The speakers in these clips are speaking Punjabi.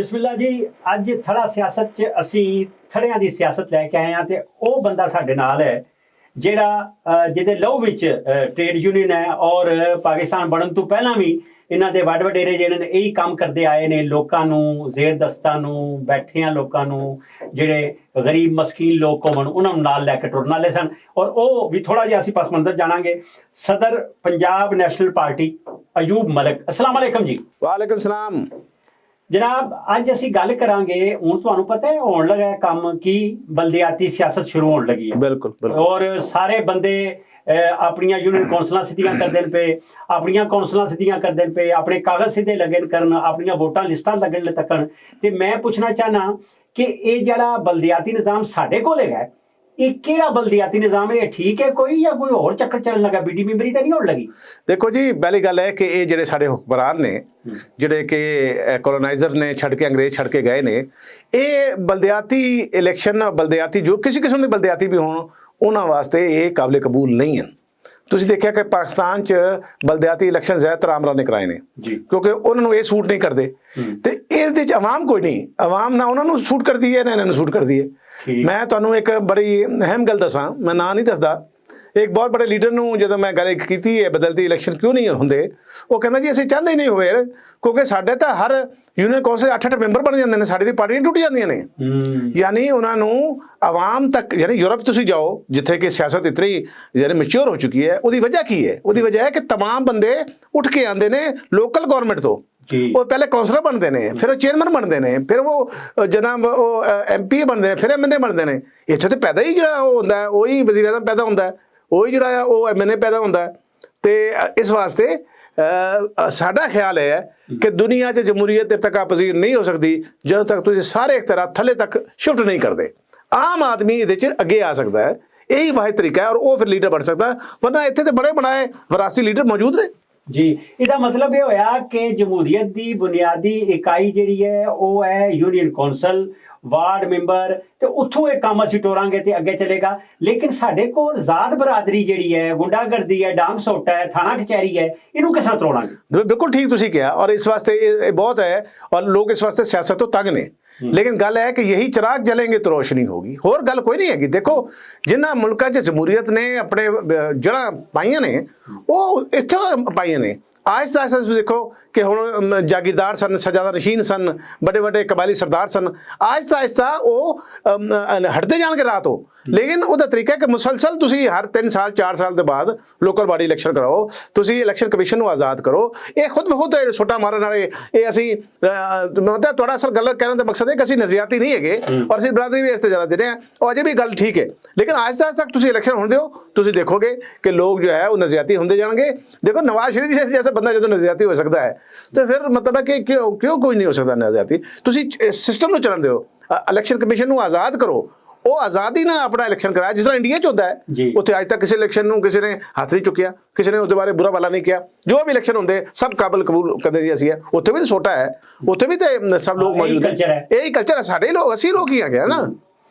ਬਿਸਮਿਲ੍ਲਾ ਜੀ। ਅੱਜ ਥੜਾ ਸਿਆਸਤ 'ਚ ਅਸੀਂ ਥੜਿਆਂ ਦੀ ਸਿਆਸਤ ਲੈ ਕੇ ਆਏ ਹਾਂ ਤੇ ਉਹ ਬੰਦਾ ਸਾਡੇ ਨਾਲ ਹੈ ਜਿਹੜਾ ਜਿਹਦੇ ਲਹੂ ਵਿੱਚ ਟ੍ਰੇਡ ਯੂਨੀਅਨ ਹੈ ਔਰ ਪਾਕਿਸਤਾਨ ਬਣਨ ਤੋਂ ਪਹਿਲਾਂ ਵੀ ਇਹਨਾਂ ਦੇ ਵੱਡ ਵਡੇਰੇ ਜਿਹੜੇ ਨੇ ਇਹੀ ਕੰਮ ਕਰਦੇ ਆਏ ਨੇ, ਲੋਕਾਂ ਨੂੰ, ਜ਼ੇਰ ਦਸਤਾਂ ਨੂੰ, ਬੈਠਿਆਂ ਲੋਕਾਂ ਨੂੰ, ਜਿਹੜੇ ਗਰੀਬ ਮਸਕੀਨ ਲੋਕ ਹੋਣ ਉਹਨਾਂ ਨੂੰ ਨਾਲ ਲੈ ਕੇ ਟੁਰਨ ਵਾਲੇ ਸਨ। ਔਰ ਉਹ ਵੀ ਥੋੜਾ ਜਿਹਾ ਅਸੀਂ ਪਸ ਮੰਜ਼ਰ ਜਾਣਾਂਗੇ। ਸਦਰ ਪੰਜਾਬ ਨੈਸ਼ਨਲ ਪਾਰਟੀ ਅਯੂਬ ਮਲਿਕ, अस्सलाम वालेकुम जी। वालेकुम सलाम जनाब, ਅੱਜ ਅਸੀਂ ਗੱਲ ਕਰਾਂਗੇ। ਹੁਣ ਤੁਹਾਨੂੰ ਪਤਾ ਹੈ ਹੋਣ ਲੱਗਾ ਹੈ ਕੰਮ ਕੀ ਬਲਦਿਆਤੀ ਸਿਆਸਤ ਸ਼ੁਰੂ ਹੋਣ ਲੱਗੀ ਹੈ। बिल्कुल बिल्कुल ਔਰ ਸਾਰੇ ਬੰਦੇ ਆਪਣੀਆਂ ਯੂਨੀਅਨ ਕੌਂਸਲਾਂ ਸਿੱਧੀਆਂ ਕਰਦੇ ਨੇ ਪਏ, ਆਪਣੀਆਂ ਕੌਂਸਲਾਂ ਸਿੱਧੀਆਂ ਕਰਦੇ ਨੇ ਪਏ, ਆਪਣੇ ਕਾਗਜ਼ ਸਿੱਧੇ ਲੱਗੇ ਕਰਨ, ਆਪਣੀਆਂ ਵੋਟਾਂ ਲਿਸਟਾਂ ਲੱਗਣ ਤੱਕਣ। ਤੇ ਮੈਂ ਪੁੱਛਣਾ ਚਾਹਨਾ ਕਿ ਇਹ ਜਿਹੜਾ ਬਲਦਿਆਤੀ ਨਿਜ਼ਾਮ ਸਾਡੇ ਕੋਲ ਹੈਗਾ, ਇਹ ਕਿਹੜਾ ਬਲਦਿਆਤੀ ਨਿਜ਼ਾਮ ਹੈ? ਇਹ ਠੀਕ ਹੈ ਕੋਈ ਜਾਂ ਕੋਈ ਹੋਰ ਚੱਕਰ ਚੱਲਣ ਲੱਗਾ? ਬੀਡੀ ਮੈਂਬਰੀ ਤਾਂ ਨਹੀਂ ਹੋਣ ਲੱਗੀ? देखो जी, पहली गल है कि ये ਜਿਹੜੇ ਸਾਡੇ ਹੁਕਮਰਾਨ ਨੇ ਜਿਹੜੇ ਕਿ ਕੋਲੋਨਾਈਜ਼ਰ ਨੇ ਛੱਡ ਕੇ ਅੰਗਰੇਜ਼ ਛੱਡ ਕੇ ਗਏ ਨੇ, ਇਹ ਬਲਦਿਆਤੀ ਇਲੈਕਸ਼ਨ ਬਲਦਿਆਤੀ ਜੋ ਕਿਸੇ ਕਿਸਮ ਦੀ ਬਲਦਿਆਤੀ ਵੀ ਹੋਣ ਉਹਨਾਂ ਵਾਸਤੇ ਇਹ ਕਾਬਲੇ ਕਬੂਲ ਨਹੀਂ ਹਨ। ਤੁਸੀਂ ਦੇਖਿਆ ਕਿ ਪਾਕਿਸਤਾਨ 'ਚ ਬਲਦਿਆਤੀ ਇਲੈਕਸ਼ਨ ਜ਼ਿਆਦਾਤਰ ਆਮਰਾ ਨੇ ਕਰਾਏ ਨੇ ਜੀ, ਕਿਉਂਕਿ ਉਹਨਾਂ ਨੂੰ ਇਹ ਸੂਟ ਨਹੀਂ ਕਰਦੇ ਤੇ ਇਹਦੇ 'ਚ ਆਵਾਮ ਕੋਈ ਨਹੀਂ, ਆਵਾਮ ਨਾ ਉਹਨਾਂ ਨੂੰ ਸੂਟ ਕਰਦੀ ਹੈ ਨਾ ਇਹਨਾਂ ਨੂੰ ਸੂਟ ਕਰਦੀ ਹੈ। ਮੈਂ ਤੁਹਾਨੂੰ ਇੱਕ ਬੜੀ ਅਹਿਮ ਗੱਲ ਦੱਸਾਂ, ਮੈਂ ਨਾਂ ਨਹੀਂ ਦੱਸਦਾ। एक बहुत बड़े लीडर ਨੂੰ ਜਦੋਂ ਮੈਂ ਗੱਲ ਕੀਤੀ ਹੈ ਬਦਲਤੀ ਇਲੈਕਸ਼ਨ ਕਿਉਂ ਨਹੀਂ ਹੁੰਦੇ, ਉਹ ਕਹਿੰਦਾ ਜੀ ਅਸੀਂ ਚਾਹੁੰਦੇ ਹੀ ਨਹੀਂ ਹੋਵੇ ਕਿਉਂਕਿ ਸਾਡੇ ਤਾਂ ਹਰ ਯੂਨੀਅਨ ਕੌਂਸਲ 8-8 ਮੈਂਬਰ ਬਣ ਜਾਂਦੇ ਨੇ, ਸਾਡੀ ਦੀ ਪਾਰਟੀਆਂ ਟੁੱਟ ਜਾਂਦੀਆਂ ਨੇ। ਯਾਨੀ ਉਹਨਾਂ ਨੂੰ ਆਵਾਮ ਤੱਕ, ਯਾਨੀ ਯੂਰਪ ਤੁਸੀਂ ਜਾਓ ਜਿੱਥੇ ਕਿ ਸਿਆਸਤ ਇਤਨੀ ਯਾਨੀ ਮੈਚੁਰ ਹੋ ਚੁੱਕੀ ਹੈ, ਉਹਦੀ ਵਜ੍ਹਾ ਕੀ ਹੈ? ਉਹਦੀ ਵਜ੍ਹਾ ਹੈ ਕਿ तमाम ਬੰਦੇ ਉੱਠ ਕੇ ਆਉਂਦੇ ਨੇ ਲੋਕਲ ਗਵਰਨਮੈਂਟ ਤੋਂ। ਉਹ ਪਹਿਲੇ ਕੌਂਸਲਰ ਬਣਦੇ ਨੇ, ਫਿਰ ਉਹ ਚੇਅਰਮੈਨ ਬਣਦੇ ਨੇ, ਫਿਰ ਉਹ ਜਨਾਬ ਉਹ MP ਬਣਦੇ ਨੇ, ਫਿਰ MNA ਬਣਦੇ ਨੇ। ਇੱਥੇ ਤਾਂ ਪੈਦਾ ਹੀ ਜਿਹੜਾ ਉਹ ਹੁੰਦਾ ਉਹੀ ਵਜ਼ੀਰ ਆਜ਼ਮ ਪੈਦਾ ਹੁੰਦਾ, ਉਹੀ ਜਿਹੜਾ ਉਹ MNA ਪੈਦਾ ਹੁੰਦਾ। ਤੇ ਇਸ ਵਾਸਤੇ ਸਾਡਾ ਖਿਆਲ ਹੈ ਕਿ ਦੁਨੀਆ 'ਚ ਜਮਹੂਰੀਅਤ ਇਰਤਕਾ ਪਜ਼ੀਰ ਨਹੀਂ ਹੋ ਸਕਦੀ ਜਦੋਂ ਤੱਕ ਤੁਸੀਂ ਸਾਰੇ ਇਖਤਿਆਰ ਥੱਲੇ ਤੱਕ ਸ਼ਿਫਟ ਨਹੀਂ ਕਰਦੇ। ਆਮ ਆਦਮੀ ਇਹਦੇ 'ਚ ਅੱਗੇ ਆ ਸਕਦਾ ਹੈ, ਇਹੀ ਵਾਹਿਦ ਤਰੀਕਾ ਹੈ, ਔਰ ਉਹ ਫਿਰ ਲੀਡਰ ਬਣ ਸਕਦਾ। ਵਰਨਾ ਇੱਥੇ ਤੇ ਬੜੇ ਬਣਾਏ ਵਿਰਾਸਤੀ ਲੀਡਰ ਮੌਜੂਦ ਨੇ ਜੀ। ਇਹਦਾ ਮਤਲਬ ਇਹ ਹੋਇਆ ਕਿ ਜਮਹੂਰੀਅਤ ਦੀ ਬੁਨਿਆਦੀ ਇਕਾਈ ਜਿਹੜੀ ਹੈ ਉਹ ਹੈ ਯੂਨੀਅਨ ਕੌਂਸਲ, ਵਾਰਡ ਮੈਂਬਰ, ਤੇ ਉੱਥੋਂ ਇਹ ਕੰਮ ਅਸੀਂ ਟੋਰਾਂਗੇ ਤੇ ਅੱਗੇ ਚਲੇਗਾ। ਲੇਕਿਨ ਸਾਡੇ ਕੋਲ ਜ਼ਾਤ ਬਰਾਦਰੀ ਜਿਹੜੀ ਹੈ, ਗੁੰਡਾਗਰਦੀ ਹੈ, ਡਾਂਗ ਸੋਟਾ ਹੈ, ਥਾਣਾ ਕਚਹਿਰੀ ਹੈ, ਇਹਨੂੰ ਕਿਸ ਤਰ੍ਹਾਂ ਤੋੜਾਂਗੇ? ਬਿਲਕੁਲ ਠੀਕ ਤੁਸੀਂ ਕਿਹਾ, ਔਰ ਇਸ ਵਾਸਤੇ ਇਹ ਬਹੁਤ ਹੈ ਔਰ ਲੋਕ ਇਸ ਵਾਸਤੇ ਸਿਆਸਤ ਤੋਂ ਤੰਗ ਨੇ। ਲੇਕਿਨ ਗੱਲ ਹੈ ਕਿ ਯਹੀ ਚਿਰਾਗ ਜलेंगे तो रोशनी होगी, ਹੋਰ ਗੱਲ ਕੋਈ ਨਹੀਂ ਹੈਗੀ। ਦੇਖੋ ਜਿਨ੍ਹਾਂ ਮੁਲਕਾਂ 'ਚ ਜਮਹੂਰੀਅਤ ਨੇ ਆਪਣੇ ਜੜ੍ਹਾਂ ਪਾਈਆਂ ਨੇ ਉਹ ਇੱਥੇ ਪਾਈਆਂ ਨੇ। ਆਹਿਸਤਾ ਆਹਿਸਤਾ ਤੁਸੀਂ ਦੇਖੋ ਕਿ ਹੁਣ ਜਾਗੀਰਦਾਰ ਸਨ, ਸਜਾਦਾ ਨਸ਼ੀਨ ਸਨ, ਵੱਡੇ ਵੱਡੇ ਕਬਾਇਲੀ ਸਰਦਾਰ ਸਨ, ਆਹਿਸਤਾ ਆਹਿਸਤਾ ਉਹ ਹਟਦੇ ਜਾਣਗੇ ਰਾਹ ਤੋਂ। ਲੇਕਿਨ ਉਹਦਾ ਤਰੀਕਾ ਕਿ ਮੁਸਲਸਲ ਤੁਸੀਂ ਹਰ 3 ਸਾਲ 4 ਸਾਲ ਦੇ ਬਾਅਦ ਲੋਕਲ ਬਾਡੀ ਇਲੈਕਸ਼ਨ ਕਰਾਓ, ਤੁਸੀਂ ਇਲੈਕਸ਼ਨ ਕਮਿਸ਼ਨ ਨੂੰ ਆਜ਼ਾਦ ਕਰੋ। ਇਹ ਖੁਦ ਬਖੁਦ ਛੋਟਾ ਮਾਰਨ ਵਾਲੇ ਇਹ ਅਸੀਂ ਮਤਲਬ ਤੁਹਾਡਾ ਅਸਲ ਗੱਲ ਕਹਿਣ ਦਾ ਮਕਸਦ ਹੈ ਕਿ ਅਸੀਂ ਨਜ਼ਰੀਆਤੀ ਨਹੀਂ ਹੈਗੇ ਔਰ ਅਸੀਂ ਬਰਾਦਰੀ ਵੀ ਇਸ ਤੇ ਜ਼ਿਆਦਾ ਦੇ ਰਹੇ ਹਾਂ, ਉਹ ਅਜੇ ਵੀ ਗੱਲ ਠੀਕ ਹੈ। ਲੇਕਿਨ ਆਹਿਸਤਾ ਆਹਿਸਤਾ ਤੁਸੀਂ ਇਲੈਕਸ਼ਨ ਹੋਣ ਦਿਓ, ਤੁਸੀਂ ਦੇਖੋਗੇ ਕਿ ਲੋਕ ਜੋ ਹੈ ਉਹ ਨਜ਼ਰੀਆਤੀ ਹੁੰਦੇ ਜਾਣਗੇ। ਦੇਖੋ ਨਵਾਜ਼ ਸ਼ਰੀਫ ਜੈਸਾ ਬੰਦਾ ਜਦੋਂ ਨਜ਼ਰੀਆਤੀ ਹੋ ਸਕਦਾ ਹੈ तो फिर मतलब है कि क्यों कोई नहीं हो सकता नज़रियाती। तुसी सिस्टम ਨੂੰ ਚੱਲਣ ਦਿਓ, ਇਲੈਕਸ਼ਨ ਕਮਿਸ਼ਨ ਨੂੰ ਆਜ਼ਾਦ ਕਰੋ, ਉਹ ਆਜ਼ਾਦੀ ਨਾਲ ਆਪਣਾ ਇਲੈਕਸ਼ਨ ਕਰਾਇਆ ਜਿਸ ਤਰ੍ਹਾਂ ਇੰਡੀਆ 'ਚ ਹੁੰਦਾ ਹੈ। ਉੱਥੇ ਅੱਜ ਤੱਕ ਕਿਸੇ ਇਲੈਕਸ਼ਨ ਨੂੰ ਕਿਸੇ ਨੇ ਹੱਥ ਨਹੀਂ ਚੁੱਕਿਆ, ਕਿਸੇ ਨੇ ਉਹਦੇ ਬਾਰੇ ਬੁਰਾ ਭਲਾ ਨਹੀਂ ਕਿਹਾ। ਜੋ ਵੀ ਇਲੈਕਸ਼ਨ ਹੁੰਦੇ ਸਭ ਕਾਬਲ ਕਬੂਲ ਕਰਦੇ ਜੀ ਅਸੀਂ ਹੈ। ਉੱਥੇ ਵੀ ਤਾਂ ਛੋਟਾ ਹੈ, ਉੱਥੇ ਵੀ ਤਾਂ ਸਭ ਲੋਕ ਮੌਜੂਦ ਹੈ। ਇਹੀ ਕਲਚਰ ਹੈ ਸਾਡੇ ਲੋਕ, ਅਸੀਂ ਲੋਕ ਹੀ ਆ ਗਿਆ ਨਾ।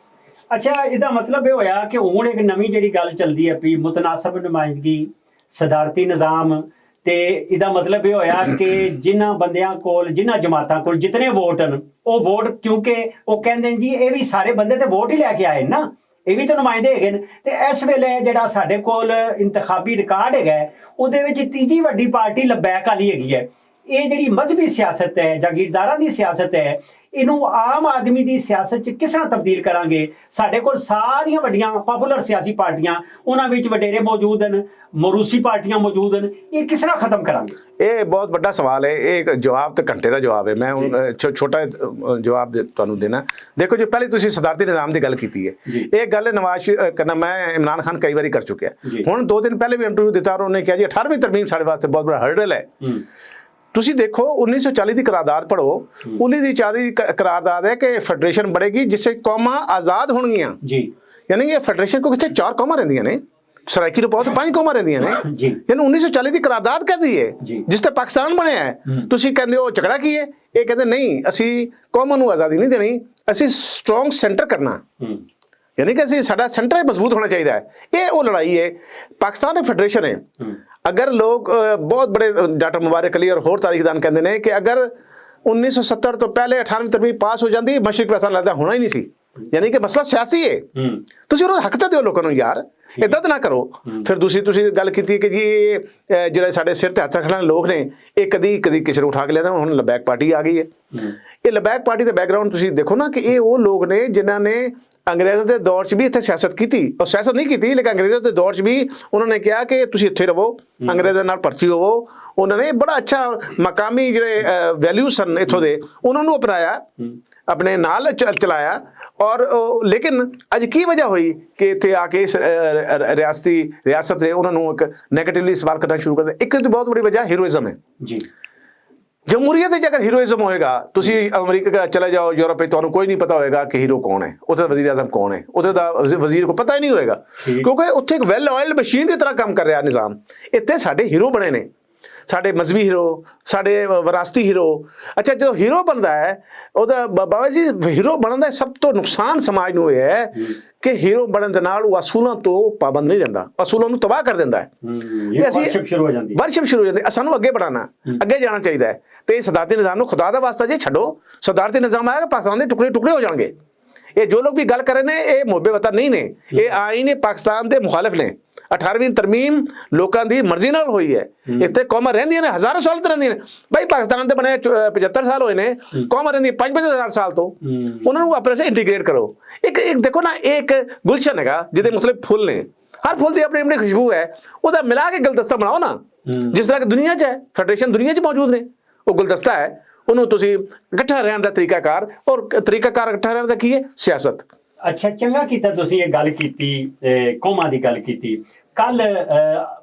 ਅੱਛਾ, ਇਹਦਾ ਮਤਲਬ ਇਹ ਹੋਇਆ ਕਿ ਹੁਣ ਇੱਕ ਨਵੀਂ ਜਿਹੜੀ ਗੱਲ ਚੱਲਦੀ ਹੈ ਵੀ ਮੁਤਨਾਸਬ ਨੁਮਾਇੰਦਗੀ, ਸਦਾਰਤੀ ਨਿਜ਼ਾਮ। ਤੇ ਇਹਦਾ ਮਤਲਬ ਇਹ ਹੋਇਆ ਕਿ ਜਿਨ੍ਹਾਂ ਬੰਦਿਆਂ ਕੋਲ, ਜਿਨ੍ਹਾਂ ਜਮਾਤਾਂ ਕੋਲ ਜਿਤਨੇ ਵੋਟ ਹਨ ਉਹ ਵੋਟ, ਕਿਉਂਕਿ ਉਹ ਕਹਿੰਦੇ ਨੇ ਜੀ ਇਹ ਵੀ ਸਾਰੇ ਬੰਦੇ ਤੇ ਵੋਟ ਹੀ ਲੈ ਕੇ ਆਏ ਨਾ, ਇਹ ਵੀ ਤਾਂ ਨੁਮਾਇੰਦੇ ਹੈਗੇ ਨੇ। ਤੇ ਇਸ ਵੇਲੇ ਜਿਹੜਾ ਸਾਡੇ ਕੋਲ ਇੰਤਖਾਬੀ ਰਿਕਾਰਡ ਹੈਗਾ ਉਹਦੇ ਵਿੱਚ ਤੀਜੀ ਵੱਡੀ ਪਾਰਟੀ ਲਬੈਕ ਵਾਲੀ ਹੈਗੀ ਹੈ। ਇਹ ਜਿਹੜੀ ਮਜ਼ਹਬੀ ਸਿਆਸਤ ਹੈ, ਜਾਗੀਰਦਾਰਾਂ ਦੀ ਸਿਆਸਤ ਹੈ, ਇਹਨੂੰ ਆਮ ਆਦਮੀ ਦੀ ਸਿਆਸਤ 'ਚ ਕਿਸ ਤਰ੍ਹਾਂ ਤਬਦੀਲ ਕਰਾਂਗੇ? ਸਾਡੇ ਕੋਲ ਸਾਰੀਆਂ ਵੱਡੀਆਂ ਪਾਪੂਲਰ ਸਿਆਸੀ ਪਾਰਟੀਆਂ, ਉਹਨਾਂ ਵਿੱਚ ਵਡੇਰੇ ਮੌਜੂਦ ਹਨ, ਮੌਰੂਸੀ ਪਾਰਟੀਆਂ ਮੌਜੂਦ ਹਨ, ਇਹ ਕਿਸ ਤਰ੍ਹਾਂ ਖਤਮ ਕਰਾਂਗੇ? ਇਹ ਬਹੁਤ ਵੱਡਾ ਸਵਾਲ ਹੈ। ਇਹ ਜਵਾਬ ਤਾਂ ਘੰਟੇ ਦਾ ਜਵਾਬ ਹੈ। ਮੈਂ ਹੁਣ ਛੋਟਾ ਜਵਾਬ ਤੁਹਾਨੂੰ ਦੇਣਾ। ਦੇਖੋ ਜੀ, ਪਹਿਲੇ ਤੁਸੀਂ ਸਦਾਰਤੀ ਨਿਜ਼ਾਮ ਦੀ ਗੱਲ ਕੀਤੀ ਹੈ। ਇਹ ਗੱਲ ਨਵਾਜ਼ ਕਰਨਾ ਮੈਂ ਇਮਰਾਨ ਖਾਨ ਕਈ ਵਾਰੀ ਕਰ ਚੁੱਕਿਆ। ਹੁਣ 2 ਦਿਨ ਪਹਿਲੇ ਵੀ ਇੰਟਰਵਿਊ ਦਿੱਤਾ ਔਰ ਉਹਨੇ ਕਿਹਾ ਜੀ 18ਵੀਂ ਤਰਮੀਮ ਸਾਡੇ ਵਾਸਤੇ ਬਹੁਤ ਬੜਾ ਹਰਡਲ ਹੈ। ਤੁਸੀਂ ਦੇਖੋ 1940 ਦੀ करारदाद पढ़ो, 1940 ਦੀ करारदाद है कि फेडरेशन बढ़ेगी जिससे कौमां आज़ाद होणगियां जी। यानी कि फेडरेशन को कितने 4 कौमां रहिंदियां ने, सराइकी तो बहुत 5 कौमां रहिंदियां ने। यानी 1940 ਦੀ करारदाद कहदी है जिस ते पाकिस्तान ਬਣਿਆ है। ਤੁਸੀਂ ਕਹਿੰਦੇ ਹੋ ਝਗੜਾ ਕੀ ਹੈ, ਇਹ ਕਹਿੰਦੇ ਨਹੀਂ ਅਸੀਂ ਕੌਮਾਂ ਨੂੰ ਆਜ਼ਾਦੀ ਨਹੀਂ ਦੇਣੀ, ਅਸੀਂ ਸਟਰੋਂਗ ਸੈਂਟਰ ਕਰਨਾ। यानी कि ਅਸੀਂ ਸਾਡਾ ਸੈਂਟਰ ਮਜ਼ਬੂਤ ਹੋਣਾ ਚਾਹੀਦਾ है। ਇਹ ਉਹ ਲੜਾਈ है। पाकिस्तान एक फेडरेशन है। अगर लोग बहुत बड़े डॉक्टर मुबारक अली और होर तारीखदान कहते हैं कि अगर 1970 ਤੋਂ ਪਹਿਲੇ 18ਵੀਂ ਤਰਮੀਮ ਪਾਸ ਹੋ ਜਾਂਦੀ, ਮਸ਼ਰਕ ਪੈਸਾ ਲੱਗਦਾ ਹੋਣਾ ਹੀ ਨਹੀਂ ਸੀ। ਯਾਨੀ ਕਿ ਮਸਲਾ ਸਿਆਸੀ ਹੈ। ਤੁਸੀਂ ਉਹਨੂੰ ਹੱਕ ਤਾਂ ਦਿਓ ਲੋਕਾਂ ਨੂੰ ਯਾਰ, ਇਦਾਂ ਤਾਂ ਨਾ ਕਰੋ। ਫਿਰ ਤੁਸੀਂ ਗੱਲ ਕੀਤੀ ਕਿ ਜੀ ਇਹ ਜਿਹੜੇ ਸਾਡੇ ਸਿਰ ਤੇ ਹੱਥ ਰੱਖਣ ਵਾਲੇ ਲੋਕ ਨੇ, ਇਹ ਕਦੀ ਕਿਸੇ ਨੂੰ ਉਠਾ ਕੇ ਲਿਆਂਦਾ। ਹੁਣ ਲਬੈਕ ਪਾਰਟੀ ਆ ਗਈ ਹੈ। ਇਹ ਲਬੈਕ ਪਾਰਟੀ ਦਾ ਬੈਕਗਰਾਉਂਡ ਤੁਸੀਂ ਦੇਖੋ ਨਾ, ਕਿ ਇਹ ਉਹ ਲੋਕ ਨੇ ਜਿਨ੍ਹਾਂ ਨੇ ਅੰਗਰੇਜ਼ਾਂ ਦੇ ਦੌਰ 'ਚ ਵੀ ਇੱਥੇ ਸਿਆਸਤ ਕੀਤੀ, ਔਰ ਸਿਆਸਤ ਨਹੀਂ ਕੀਤੀ ਲੇਕਿਨ ਅੰਗਰੇਜ਼ਾਂ ਦੇ ਦੌਰ 'ਚ ਵੀ ਉਹਨਾਂ ਨੇ ਕਿਹਾ ਕਿ ਤੁਸੀਂ ਇੱਥੇ ਰਹੋ, ਅੰਗਰੇਜ਼ਾਂ ਨਾਲ ਭਰਤੀ ਹੋਵੋ। ਉਹਨਾਂ ਨੇ ਬੜਾ ਅੱਛਾ ਮਕਾਮੀ ਜਿਹੜੇ ਵੈਲਿਊ ਸਨ ਇੱਥੋਂ ਦੇ, ਉਹਨਾਂ ਨੂੰ ਅਪਣਾਇਆ, ਆਪਣੇ ਨਾਲ ਚਲਾਇਆ। ਔਰ ਲੇਕਿਨ ਅੱਜ ਕੀ ਵਜ੍ਹਾ ਹੋਈ ਕਿ ਇੱਥੇ ਆ ਕੇ ਇਸ ਰਿਆਸਤ ਨੇ ਉਹਨਾਂ ਨੂੰ ਇੱਕ ਨੈਗੇਟਿਵਲੀ ਸਵਾਲ ਕਰਨਾ ਸ਼ੁਰੂ ਕਰ ਦਿੱਤਾ। ਇੱਕ ਦੀ ਬਹੁਤ ਬੜੀ ਵਜ੍ਹਾ ਹੀਰੋਇਜ਼ਮ ਹੈ ਜੀ। ਜਮਹੂਰੀਅਤ ਵਿੱਚ ਅਗਰ ਹੀਰੋਇਜ਼ਮ ਹੋਏਗਾ, ਤੁਸੀਂ ਅਮਰੀਕਾ ਚਲੇ ਜਾਓ, ਯੂਰਪ ਵਿੱਚ, ਤੁਹਾਨੂੰ ਕੋਈ ਨਹੀਂ ਪਤਾ ਹੋਏਗਾ ਕਿ ਹੀਰੋ ਕੌਣ ਹੈ, ਉੱਥੇ ਦਾ ਵਜ਼ੀਰ ਆਜ਼ਮ ਕੌਣ ਹੈ, ਉੱਥੇ ਦਾ ਵਜ਼ੀਰ को ਪਤਾ ਹੀ ਨਹੀਂ ਹੋਏਗਾ, ਕਿਉਂਕਿ ਉੱਥੇ ਇੱਕ ਵੈਲ ਆਇਲਡ ਮਸ਼ੀਨ ਦੀ ਤਰ੍ਹਾਂ ਕੰਮ ਕਰ ਰਿਹਾ ਨਿਜ਼ਾਮ। ਇੱਥੇ ਸਾਡੇ ਹੀਰੋ ਬਣੇ ਨੇ, ਸਾਡੇ ਮਜ਼ਹਬੀ ਹੀਰੋ, ਸਾਡੇ ਵਿਰਾਸਤੀ ਹੀਰੋ। ਅੱਛਾ, ਜਦੋਂ ਹੀਰੋ ਬਣਦਾ ਹੈ, ਉਹਦਾ ਬਾਬਾ ਜੀ ਹੀਰੋ ਬਣਨ ਦਾ ਸਭ ਤੋਂ ਨੁਕਸਾਨ ਸਮਾਜ ਨੂੰ ਇਹ ਹੈ ਕਿ ਹੀਰੋ ਬਣਨ ਦੇ ਨਾਲ ਉਹ ਅਸੂਲਾਂ ਤੋਂ ਪਾਬੰਦ ਨਹੀਂ ਰਹਿੰਦਾ, ਅਸੂਲਾਂ ਨੂੰ ਤਬਾਹ ਕਰ ਦਿੰਦਾ ਹੈ। ਵਰਸ਼ਿਪ ਸ਼ੁਰੂ ਹੋ ਜਾਂਦੀ ਹੈ। ਸਾਨੂੰ ਅੱਗੇ बढ़ाना, ਅੱਗੇ ਜਾਣਾ ਚਾਹੀਦਾ ਹੈ। ਤੇ ਸਦਾਰਤੀ ਨਿਜ਼ਾਮ ਨੂੰ ਖੁਦਾ ਦਾ ਵਾਸਤਾ ਜੇ ਛੱਡੋ, ਸਦਾਰਤੀ ਨਿਜ਼ਾਮ ਆਏਗਾ ਪਾਕਿਸਤਾਨ ਦੇ ਟੁਕੜੇ ਹੋ ਜਾਣਗੇ। ਇਹ ਜੋ ਲੋਕ ਵੀ ਗੱਲ ਕਰ ਰਹੇ ਨੇ, ਇਹ ਮੁਹੱਬੇ ਵਤਨ ਨਹੀਂ ਨੇ, ਇਹ ਆਈਨ ਪਾਕਿਸਤਾਨ ਦੇ ਮੁਖਾਲਿਫ ਨੇ। 18ਵੀਂ ਤਰਮੀਮ ਲੋਕਾਂ ਦੀ ਮਰਜ਼ੀ ਨਾਲ ਹੋਈ ਹੈ। ਇੱਥੇ ਕੌਮਾਂ ਰਹਿੰਦੀਆਂ ਨੇ, ਹਜ਼ਾਰਾਂ ਸਾਲ ਤੋਂ ਰਹਿੰਦੀਆਂ ਨੇ ਭਾਈ। ਪਾਕਿਸਤਾਨ ਦੇ ਬਣੇ 75 ਸਾਲ ਹੋਏ ਨੇ, ਕੌਮਾਂ ਰਹਿੰਦੀਆਂ 5-5 ਸਾਲ ਤੋਂ। ਉਹਨਾਂ ਨੂੰ ਆਪਣੇ ਸੇ ਇੰਟੀਗ੍ਰੇਟ ਕਰੋ। ਇੱਕ ਦੇਖੋ ਨਾ, ਇਹ ਇੱਕ ਗੁਲਸ਼ਨ ਹੈਗਾ ਜਿਹਦੇ ਮੁਖਤਲਿਫ ਫੁੱਲ ਨੇ, ਹਰ ਫੁੱਲ ਦੀ ਆਪਣੀ ਆਪਣੀ ਖੁਸ਼ਬੂ ਹੈ, ਉਹਦਾ ਮਿਲਾ ਕੇ ਗੁਲਦਸਤਾ ਬਣਾਓ ਨਾ। ਜਿਸ ਤਰ੍ਹਾਂ ਕਿ ਦੁਨੀਆ 'ਚ ਹੈ, ਫੈਡਰੇਸ਼ਨ ਦੁਨੀਆ 'ਚ ਮੌਜੂਦ ਨੇ, ਉਹ ਗੁਲਦਸਤਾ ਹੈ। ਉਹਨੂੰ ਤੁਸੀਂ ਇਕੱਠਾ ਰਹਿਣ ਦਾ ਤਰੀਕਾਕਾਰ, ਔਰ ਤਰੀਕਾਕਾਰ ਇਕੱਠਾ ਰਹਿਣ ਦਾ ਕੀ ਹੈ? ਸਿਆਸਤ। ਅੱਛਾ, ਚੰਗਾ ਕੀਤਾ ਤੁਸੀਂ ਇਹ ਗੱਲ ਕੀਤੀ, ਕੌਮਾਂ ਦੀ ਗੱਲ ਕੀਤੀ। ਕੱਲ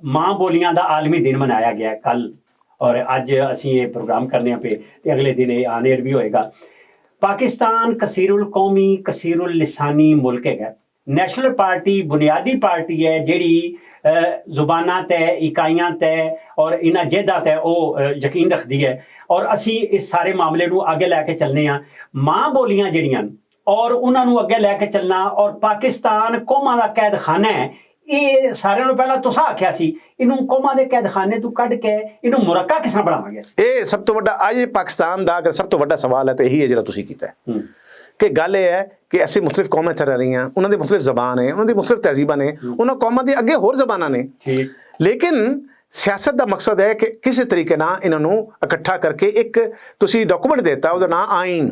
ਮਾਂ ਬੋਲੀਆਂ ਦਾ ਆਲਮੀ ਦਿਨ ਮਨਾਇਆ ਗਿਆ ਕੱਲ, ਔਰ ਅੱਜ ਅਸੀਂ ਇਹ ਪ੍ਰੋਗਰਾਮ ਕਰਨੇ ਪਏ ਤੇ ਅਗਲੇ ਦਿਨ ਇਹ ਆਨ 에ਅਰ ਵੀ ਹੋਏਗਾ। ਪਾਕਿਸਤਾਨ ਕਸੀਰੁਲ ਕੌਮੀ ਕਸੀਰੁਲ ਲਿਸਾਨੀ ਮੁਲਕ ਹੈਗਾ। ਨੈਸ਼ਨਲ ਪਾਰਟੀ ਬੁਨਿਆਦੀ ਪਾਰਟੀ ਹੈ ਜਿਹੜੀ ਜ਼ੁਬਾਨਾਂ ਤੇ, ਇਕਾਈਆਂ ਤੇ ਔਰ ਇਹਨਾਂ ਜਿਹਦਾਂ ਤੇ ਉਹ ਯਕੀਨ ਰੱਖਦੀ ਹੈ। ਔਰ ਅਸੀਂ ਇਸ ਸਾਰੇ ਮਾਮਲੇ ਨੂੰ ਅੱਗੇ ਲੈ ਕੇ ਚੱਲਨੇ ਆ। ਮਾਂ ਬੋਲੀਆਂ ਜਿਹੜੀਆਂ ਔਰ ਉਹਨਾਂ ਨੂੰ ਅੱਗੇ ਲੈ ਕੇ ਚੱਲਣਾ, ਔਰ ਪਾਕਿਸਤਾਨ ਕੌਮਾਂ ਦਾ ਕੈਦਖਾਨਾ ਹੈ। ਇਹ ਸਾਰਿਆਂ ਨੂੰ ਪਹਿਲਾਂ ਤੁਸੀਂ ਆਖਿਆ ਸੀ, ਇਹਨੂੰ ਕੌਮਾਂ ਦੇ ਕੈਦਖਾਨੇ ਤੋਂ ਕੱਢ ਕੇ ਇਹਨੂੰ ਮੁਰੱਕਾ ਕਿਸ ਤਰ੍ਹਾਂ ਬਣਾਵਾਂਗੇ? ਇਹ ਸਭ ਤੋਂ ਵੱਡਾ ਅੱਜ ਪਾਕਿਸਤਾਨ ਦਾ ਅਗਰ ਸਭ ਤੋਂ ਵੱਡਾ ਸਵਾਲ ਹੈ ਤਾਂ ਇਹੀ ਹੈ ਜਿਹੜਾ ਤੁਸੀਂ ਕੀਤਾ ਕਿ ਗੱਲ ਇਹ ਹੈ ਕਿ ਅਸੀਂ ਮੁਖਤਲਿਫ ਕੌਮਾਂ ਇੱਥੇ ਰਹਿ ਰਹੀਆਂ, ਉਹਨਾਂ ਦੀ ਮੁਖਤਲਿਫ ਜ਼ਬਾਨ ਹੈ, ਉਹਨਾਂ ਦੀ ਮੁਖਤਲਿਫ ਤਹਿਜ਼ੀਬਾਂ ਨੇ, ਉਹਨਾਂ ਕੌਮਾਂ ਦੀ ਅੱਗੇ ਹੋਰ ਜ਼ਬਾਨਾਂ ਨੇ। ਲੇਕਿਨ ਸਿਆਸਤ ਦਾ ਮਕਸਦ ਹੈ ਕਿ ਕਿਸੇ ਤਰੀਕੇ ਨਾਲ ਇਹਨਾਂ ਨੂੰ ਇਕੱਠਾ ਕਰਕੇ ਇੱਕ ਤੁਸੀਂ ਡਾਕੂਮੈਂਟ ਦਿੱਤਾ, ਉਹਦਾ ਨਾਂ ਆਈਨ।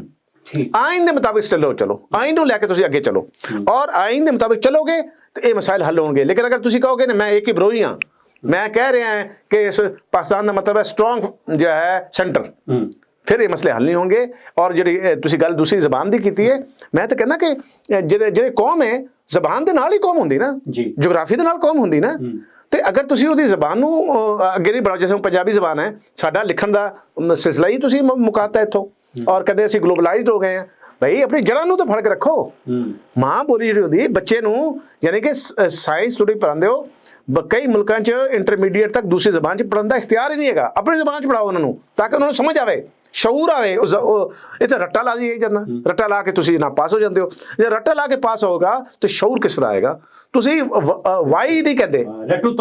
ਆਈਨ ਦੇ ਮੁਤਾਬਿਕ ਚਲੋ, ਆਈਨ ਨੂੰ ਲੈ ਕੇ ਤੁਸੀਂ ਅੱਗੇ ਚਲੋ, ਔਰ ਆਈਨ ਦੇ ਮੁਤਾਬਿਕ ਚਲੋਗੇ तो ये मसाइल हल होंगे। लेकिन अगर तुम कहोगे ना मैं एक ही विरोधी हाँ, मैं कह रहा है कि इस पाकिस्तान का मतलब है स्ट्रोंग जो है सेंटर, फिर ये मसले हल नहीं होंगे। और जी गल दूसरी जबान की की है, मैं तो कहना कि जो कौम है जबान के नाल ही कौम होंगी ना, जोग्राफी के नाल कौम होंगी ना। तो अगर तुम उसकी जबान अगे नहीं बढ़ाओ, जैसे पंजाबी जबान है, साडा लिखण का सिलसिला ही तुम मुकाता इत्थों, और कहते असीं ग्लोबलाइज्ड हो गए हैं। भाई अपनी जड़ां नूं तो फड़ के रखो। मां बोली जिहड़ी हुंदी बच्चे नूं, यानी कि साइंस तुसीं पढ़ांदे हो, कई मुल्कां च इंटरमीडिएट तक दूसरी जबान च पढ़न का इख्तियार ही नहीं है, अपनी जबान च पढ़ाओ उन्होंने, ताकि उन्होंने समझ आवे, शऊर आवे। इत्थे रट्टा ला दी जांदा, रट्टा ला के तुसीं ना पास हो जाते हो। जे रट्टा ला के पास होगा तो शऊर किस तरह आएगा? तुसीं वाई नहीं कहते, रट्टू